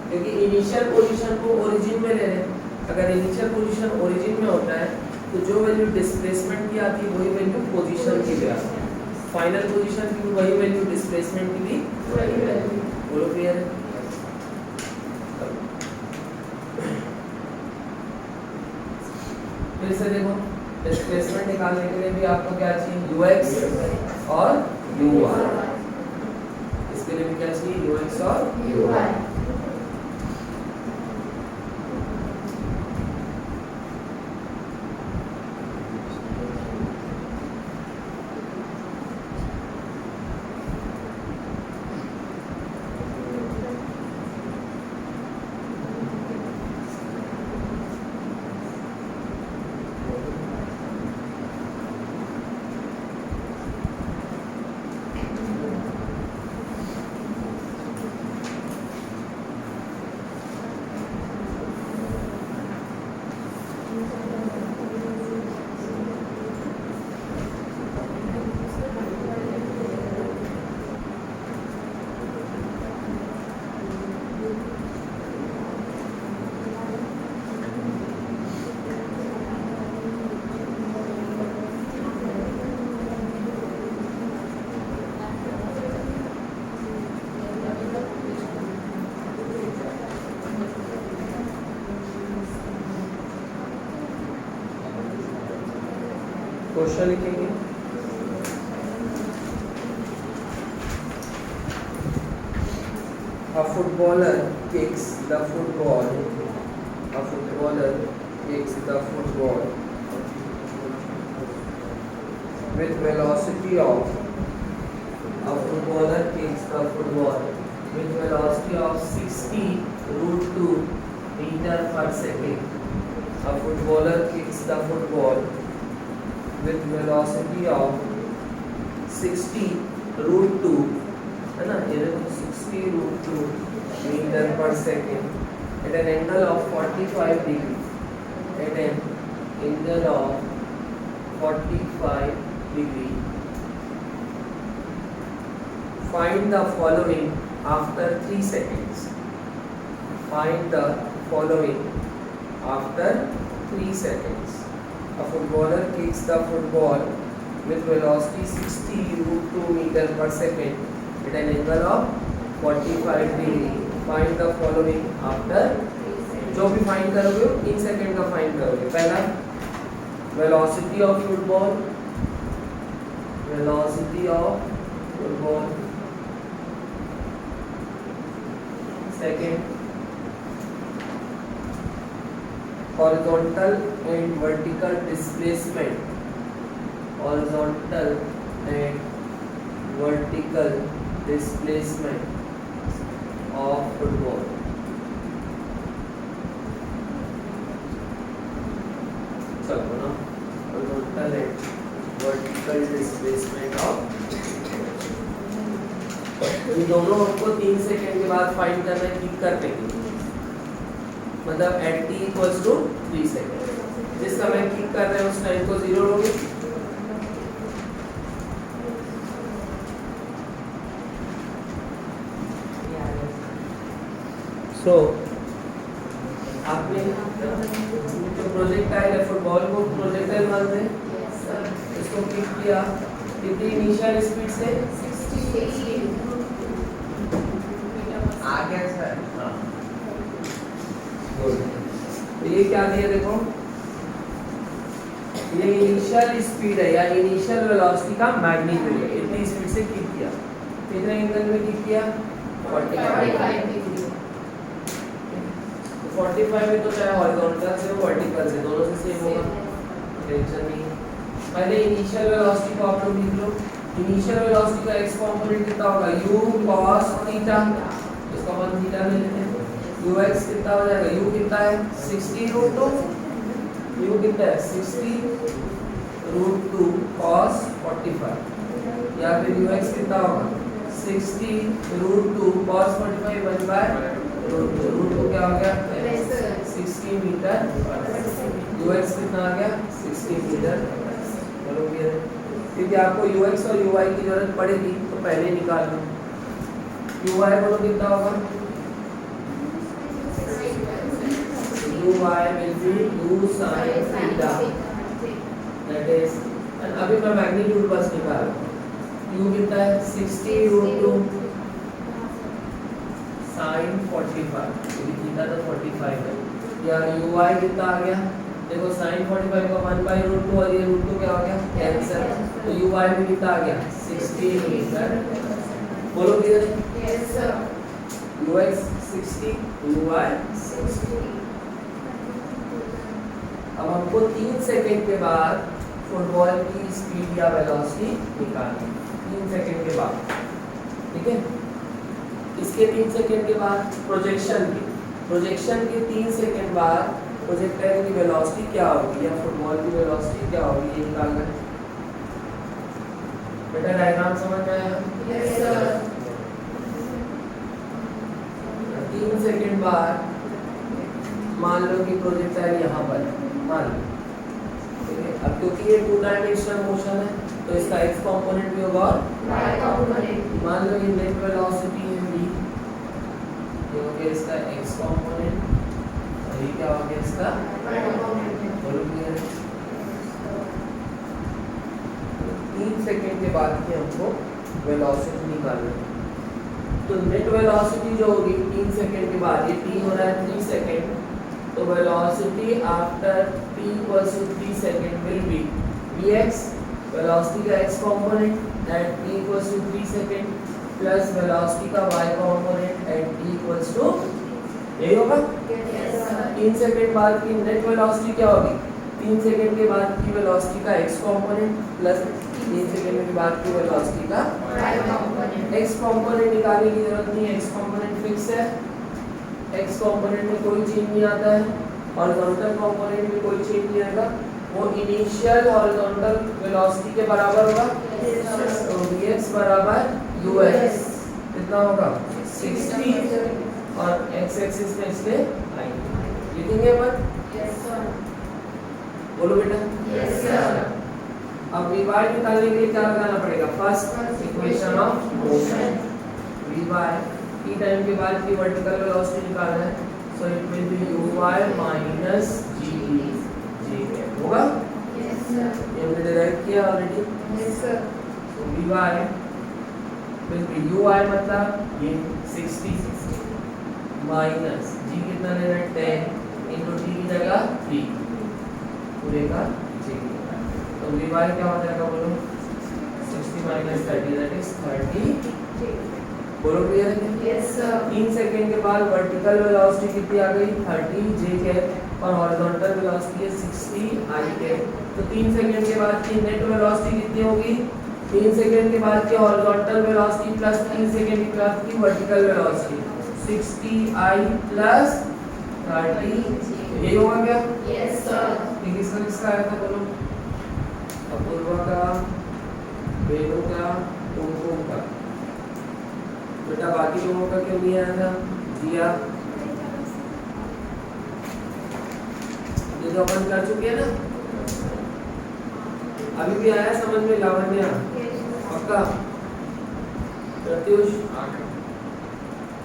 [SPEAKER 1] क्योंकि इनिशियल पोजीशन को ओरिजिन में ले रहे हैं, अगर इनिशियल पोजीशन ओरिजिन में होता है तो जो वैल्यू डिस्प्लेसमेंट की आती है वही वैल्यू पोजीशन की भी आती है, फाइनल पोजीशन की भी वही वैल्यू डिस्प्लेसमेंट की भी, बोलो क्लियर है? फिर से देखो, डिस्प्लेसमेंट निकालने के लिए भी आपको क्या चाहिए, ux और uy, इसके लिए भी क्या चाहिए, ux और
[SPEAKER 2] UI.
[SPEAKER 1] क्वेश्चन लिखेंगे, a footballer kicks the football, a footballer kicks the football with velocity of, a footballer kicks the football with velocity of 60√2 meter per second. A footballer kicks the football with velocity of 60√2, है ना, ये देखो 60√2 meter per second at an angle of 45 degree, at an angle of 45 degree. Find the following after 3 seconds. Find the following after 3 seconds. A footballer kicks the football with velocity 60√2 meter per second at an angle of 45 degree. Find the following after, जो भी find करोगे in second का find करोगे। पहला velocity of football, velocity of football. Second horizontal and vertical displacement horizontal and vertical displacement of football. चलो ना, horizontal and vertical displacement of, ये दोनों हमको 3 सेकंड के बाद फाइंड करना है, किक कर देंगे, मतलब at t equals to 3 second. जिस समय किक कर रहे हैं उस टाइम को 0 लोगे, सो आपने जो प्रोजेक्टाइल है, फुटबॉल को प्रोजेक्टाइल मानते हैं, इसको किक किया, कितनी इनिशियल स्पीड से?
[SPEAKER 2] 60
[SPEAKER 1] आ गया सर, हाँ गुड। तो ये क्या दिया देखो, ये इनिशियल स्पीड है या इनिशियल वेलोसिटी का मैग्नीट्यूड है, इतनी स्पीड से किक किया, कितने एंगल में किक किया? 45 डिग्री। 45 में तो चाहे हॉरिजॉन्टल से हो वर्टिकल से, दोनों से सेम होगा, टेंशन नहीं। पहले इनिशियल वेलोसिटी को आप लोग लिख लो, इनिशियल वेलोसिटी का एक्स कंपोनेंट कितना होगा? u cos थीटा, इसका मान थीटा ले लेते हैं, ux कितना हो जाएगा? u कितना है? 60√2, u कितना है? 60√2 cos 45, या फिर ux कितना होगा? 60√2 cos 45 √2 क्या हो गया? 60 मीटर, ux कितना आ गया? 60 मीटर। चलो क्लियर, क्योंकि आपको ux और uy की जरूरत पड़ेगी तो पहले निकाल लो। uy बोलो कितना होगा? uy will be u sin theta, that is, and अभी मैं मैग्नीट्यूड बस निकाल, u कितना है? 60√2 sin 45, क्योंकि थीटा तो 45 है, या uy कितना आ गया? देखो sin 45 का 1/√2 और ये √2 क्या हो गया? कैंसिल, तो uy में कितना आ गया? 60 मीटर। बोलो किधर?
[SPEAKER 2] Yes sir।
[SPEAKER 1] ux 60, uy 60। अब हमको 3 सेकंड के बाद फुटबॉल की स्पीड या वेलोसिटी निकालनी, 3 सेकंड के बाद, ठीक है। इसके 3 सेकंड के बाद प्रोजेक्शन के 3 सेकंड बाद प्रोजेक्टाइल की वेलोसिटी क्या होगी या फुटबॉल की वेलोसिटी क्या होगी, ये निकालना है। बेटा डायग्राम समझ में आया?
[SPEAKER 2] Yes sir।
[SPEAKER 1] 3 सेकंड बाद मान लो कि प्रोजेक्टाइल यहाँ पर मान लो, ठीक है। अब क्योंकि ये 2 डायमेंशनल मोशन है तो इसका x कंपोनेंट भी होगा और
[SPEAKER 2] Y component।
[SPEAKER 1] मान लो ये नेट वेलोसिटी है v, ये हो गया इसका x कंपोनेंट और ये क्या हो गया इसका
[SPEAKER 2] Y component।
[SPEAKER 1] बोलो क्लियर। 3 सेकंड के बाद की हमको वेलोसिटी निकालना है, तो नेट वेलोसिटी जो होगी 3 सेकंड के बाद, ये t हो रहा है 3 सेकंड, तो velocity after t equals to 3 second will be vx, velocity का x component eight t equals to 3 second plus velocity का y component eight t equals to, यही होगा।
[SPEAKER 2] Yes sir।
[SPEAKER 1] 3 सेकंड बाद की नेट वेलोसिटी क्या होगी? 3 second के बाद की वेलोसिटी का x कंपोनेंट प्लस 3 सेकंड के बाद की वेलोसिटी का
[SPEAKER 2] Y component।
[SPEAKER 1] x कंपोनेंट निकालने की जरूरत नहीं है, x कंपोनेंट फिक्स है, x कंपोनेंट में कोई चेंज नहीं आता है, हॉरिजॉन्टल कंपोनेंट में कोई चेंज नहीं आएगा, वो इनिशियल हॉरिजॉन्टल वेलोसिटी के बराबर होगा।
[SPEAKER 2] Yes sir।
[SPEAKER 1] तो vx बराबर ux कितना होगा? 60 और x एक्सिस में इसलिए लिखेंगे अपन,
[SPEAKER 2] Yes sir।
[SPEAKER 1] बोलो बेटा।
[SPEAKER 2] Yes sir।
[SPEAKER 1] अब vy निकालने के लिए क्या लगाना पड़ेगा? First equation of motion, vy t time के बाद की वर्टिकल वेलोसिटी निकालना है, so it will B uy minus g होगा।
[SPEAKER 2] Yes sir।
[SPEAKER 1] ये हमने डिराइव किया ऑलरेडी,
[SPEAKER 2] Yes sir।
[SPEAKER 1] तो vy विल बी uy मतलब ये 60 माइनस g कितना लेना है? 10 इनटू t की जगह 3 पूरे का g, तो vy क्या हो जाएगा बोलो? 60 माइनस 30 दैट इज 30 बोलो क्लियर है?
[SPEAKER 2] Yes, sir.
[SPEAKER 1] 3 सेकंड के बाद वर्टिकल वेलोसिटी कितनी आ गई 30 j कैप और हॉरिजॉन्टल वेलोसिटी है 60 i कैप। तो 3 सेकंड के बाद की नेट वेलोसिटी कितनी होगी 3 सेकंड के बाद की हॉरिजॉन्टल वेलोसिटी प्लस 3 सेकंड के बाद की वर्टिकल वेलोसिटी 60 i प्लस 30 ये होगा क्या?
[SPEAKER 2] Yes, sir.
[SPEAKER 1] ये किसका आया था बोलो? अपूर्वा का, वेदों का, तुमको का। बेटा बाकी लोगों का क्यों नहीं आया था? दिया ये तो अपन कर चुके हैं ना। अभी भी आया समझ में लावण्य? पक्का? प्रत्युष?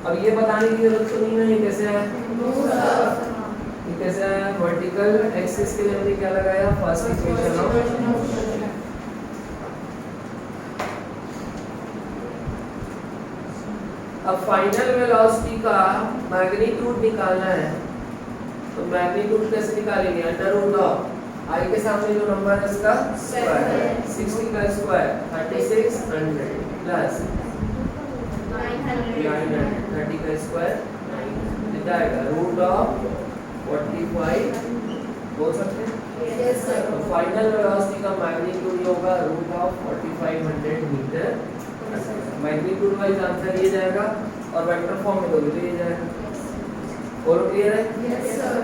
[SPEAKER 1] अब ये बताने की जरूरत तो नहीं है ये कैसे आया?
[SPEAKER 2] No, sir.
[SPEAKER 1] ये कैसे आया? वर्टिकल एक्सिस के लिए हमने क्या लगाया? फर्स्ट इक्वेशन ऑफ अब फाइनल वेलोसिटी का मैग्नीट्यूड निकालना है तो मैग्नीट्यूड कैसे निकालेंगे? अंडर रूट ऑफ आई के सामने जो नंबर है उसका स्क्वायर 60 का स्क्वायर 3600 प्लस 900 30 का स्क्वायर कितना आएगा? रूट ऑफ 45 बोल सकते हैं।
[SPEAKER 2] Yes, sir.
[SPEAKER 1] तो फाइनल वेलोसिटी का मैग्नीट्यूड होगा root of 4500 metre. Magnitude wise answer ये जाएगा और वेक्टर फॉर्म में दोगे तो ये जाएगा। और क्लियर है?
[SPEAKER 2] Yes, sir.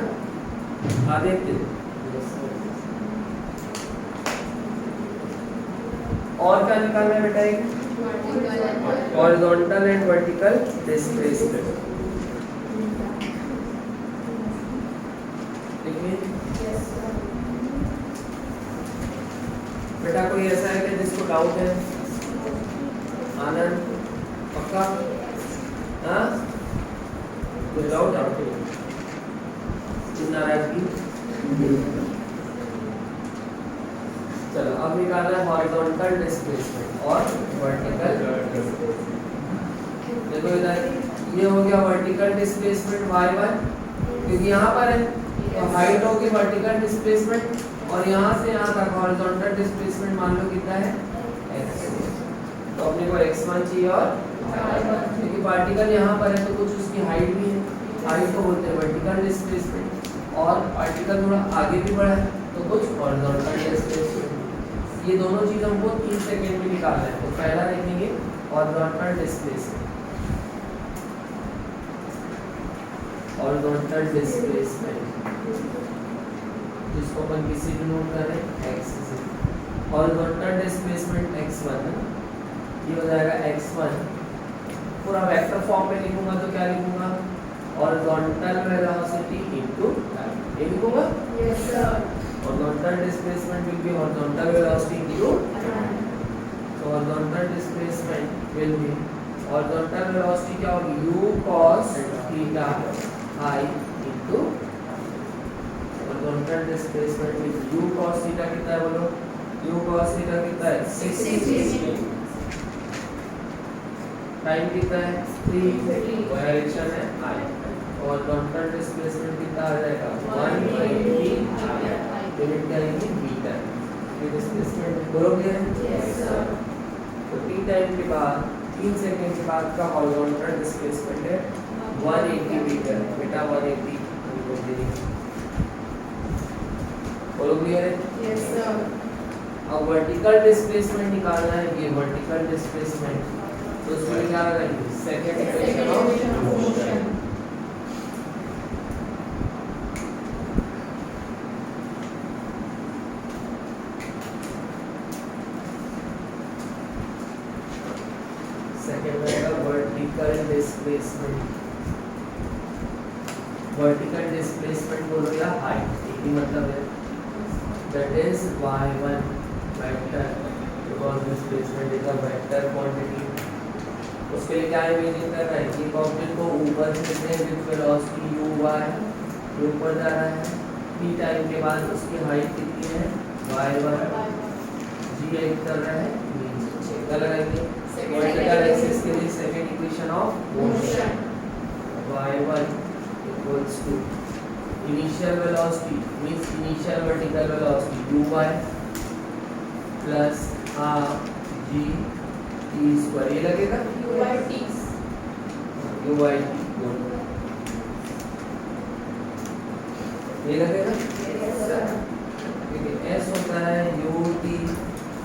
[SPEAKER 1] आ देखते और क्या निकालना है बेटा? एक हॉरिजॉन्टल एंड वर्टिकल डिस्प्लेसमेंट देखिए
[SPEAKER 2] Yes, sir.
[SPEAKER 1] बेटा कोई ऐसा है कि जिसको डाउट है? आनंद पक्का? हाँ कुछ डाउट है? नाराजगी? चलो अब निकालना है हॉरिजॉन्टल डिस्प्लेसमेंट और वर्टिकल। देखो इधर ये हो गया वर्टिकल डिस्प्लेसमेंट y1 क्योंकि यहाँ पर है तो हाइट होगी वर्टिकल डिस्प्लेसमेंट और यहाँ से यहाँ तक हॉरिजॉन्टल डिस्प्लेसमेंट मान लो कितना है x। तो अपने को x1 चाहिए और क्योंकि पार्टिकल यहाँ पर है तो कुछ उसकी हाइट भी है, हाइट को बोलते हैं वर्टिकल डिस्प्लेसमेंट और पार्टिकल थोड़ा आगे भी बढ़ा है तो कुछ हॉरिजॉन्टल डिस्प्लेसमेंट। ये दोनों चीज हमको 3 सेकंड में निकालना है। तो पहला देखेंगे हॉरिजॉन्टल डिस्प्लेसमेंट। हॉरिजॉन्टल डिस्प्लेसमेंट जिसको अपन किसी भी नोट करें x से। हॉरिजॉन्टल डिस्प्लेसमेंट x1 ये हो जाएगा x1 पूरा वेक्टर फॉर्म में लिखूंगा तो क्या लिखूंगा? हॉरिजॉन्टल वेलोसिटी इनटू टाइम ये लिखूंगा।
[SPEAKER 2] Yes, sir.
[SPEAKER 1] Horizontal displacement will be horizontal velocity into time. So horizontal displacement will be horizontal velocity क्या होगी? U cos theta I into horizontal displacement will be U cos theta कितना है बोलो? U cos theta कितना है? 60. Time कितना है? 3. Direction है I. horizontal displacement कितना आ जाएगा? 180 लिमिट क्या आएगी? मीटर। ये डिस्प्लेसमेंट बोलोगे?
[SPEAKER 2] Yes, sir.
[SPEAKER 1] तो t टाइम के बाद 3 सेकंड के बाद का हॉरिजॉन्टल डिस्प्लेसमेंट है 180 मीटर। बेटा 180 बोल दीजिए। बोलोगे?
[SPEAKER 2] Yes, sir.
[SPEAKER 1] अब वर्टिकल डिस्प्लेसमेंट निकालना है। ये वर्टिकल डिस्प्लेसमेंट तो उसमें क्या लगाएंगे? Second equation of motion. Second रहेगा वर्टिकल डिस्प्लेसमेंट। वर्टिकल डिस्प्लेसमेंट बोलो या हाइट एक ही मतलब है। That is y1 vector because displacement is a vector quantity. उसके लिए क्या इमेजिन कर रहा है? एक ऑब्जेक्ट को ऊपर से लेते हैं विद वेलोसिटी u y ऊपर जा रहा है t टाइम के बाद उसकी हाइट कितनी है? y1 g एक कर रहा है नीचे क्या लगाएंगे? वर्टिकल एक्सिस के लिए second equation of motion y1 equals to initial velocity means initial vertical velocity uy plus r g t square ये लगेगा
[SPEAKER 2] U by T.
[SPEAKER 1] u by t गुण ये लगेगा
[SPEAKER 2] Yes, sir.
[SPEAKER 1] ठीक है। s होता है ut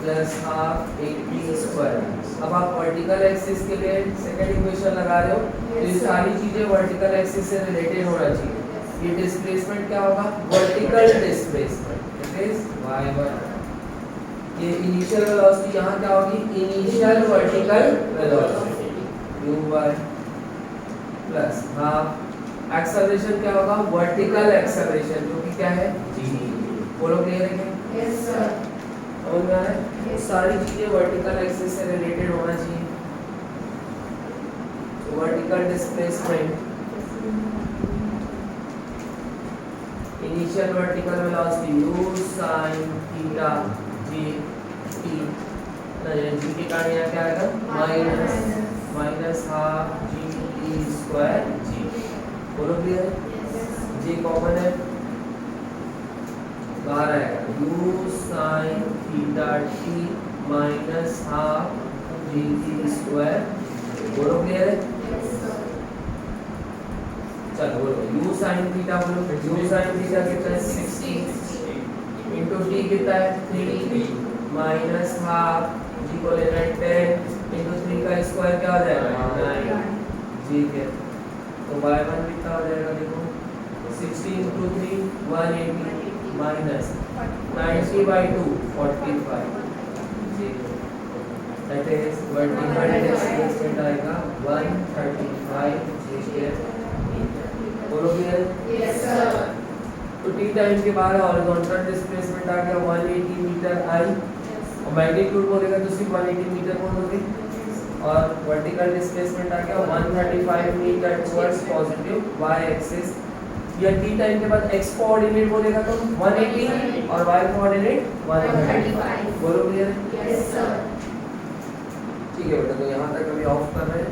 [SPEAKER 1] प्लस हाफ 80 स्क्वायर। अब आप वर्टिकल एक्सिस के लिए सेकंड इक्वेशन लगा रहे हो तो ये
[SPEAKER 2] Yes, sir.
[SPEAKER 1] सारी चीजें वर्टिकल एक्सिस से रिलेटेड होना चाहिए। ये डिस्प्लेसमेंट क्या होगा? Vertical displacement it is y1। ये इनिशियल वेलोसिटी यहाँ क्या होगी? Initial vertical velocity u plus half acceleration क्या होगा? वर्टिकल एक्सेलरेशन जो कि क्या है? g। बोलो क्लियर है क्या?
[SPEAKER 2] Yes, sir.
[SPEAKER 1] समझ में आ रहा है? सारी चीजें वर्टिकल एक्सिस से रिलेटेड होना चाहिए। Vertical displacement initial vertical velocity u sin theta g t जी के कारण यहाँ क्या आएगा? Minus half g t square g। बोलो क्लियर है? g कॉमन है बाहर आएगा u sin theta t minus half g t square. बोलो क्लियर है?
[SPEAKER 2] Yes, sir.
[SPEAKER 1] चलो बोलो u sin थीटा बोलो। u sin थीटा कितना है? 60 इंटू t कितना है? 3 माइनस हाफ g को लेना है 10 इंटू 3 का स्क्वायर क्या हो जाएगा? 9। ठीक है तो y1 कितना हो जाएगा? देखो 60 into 3 180 minus 90 by 2 45। That is vertical displacement आएगा 135 जी स्क्वायर। बोलो क्लियर?
[SPEAKER 2] Yes, sir.
[SPEAKER 1] तो t टाइम के बाद हॉरिजॉन्टल डिस्प्लेसमेंट आ गया 180 मीटर i और मैग्नीट्यूड बोलेगा तो सिर्फ 180 मीटर बोल दोगे और वर्टिकल डिस्प्लेसमेंट आ गया 135 metre towards positive y axis. या t टाइम के बाद x कोऑर्डिनेट बोलेगा तो 180 और y कोऑर्डिनेट 135। बोलो क्लियर?
[SPEAKER 2] Yes, sir.
[SPEAKER 1] ठीक है बेटा तो यहाँ तक अभी ऑफ कर रहे हैं।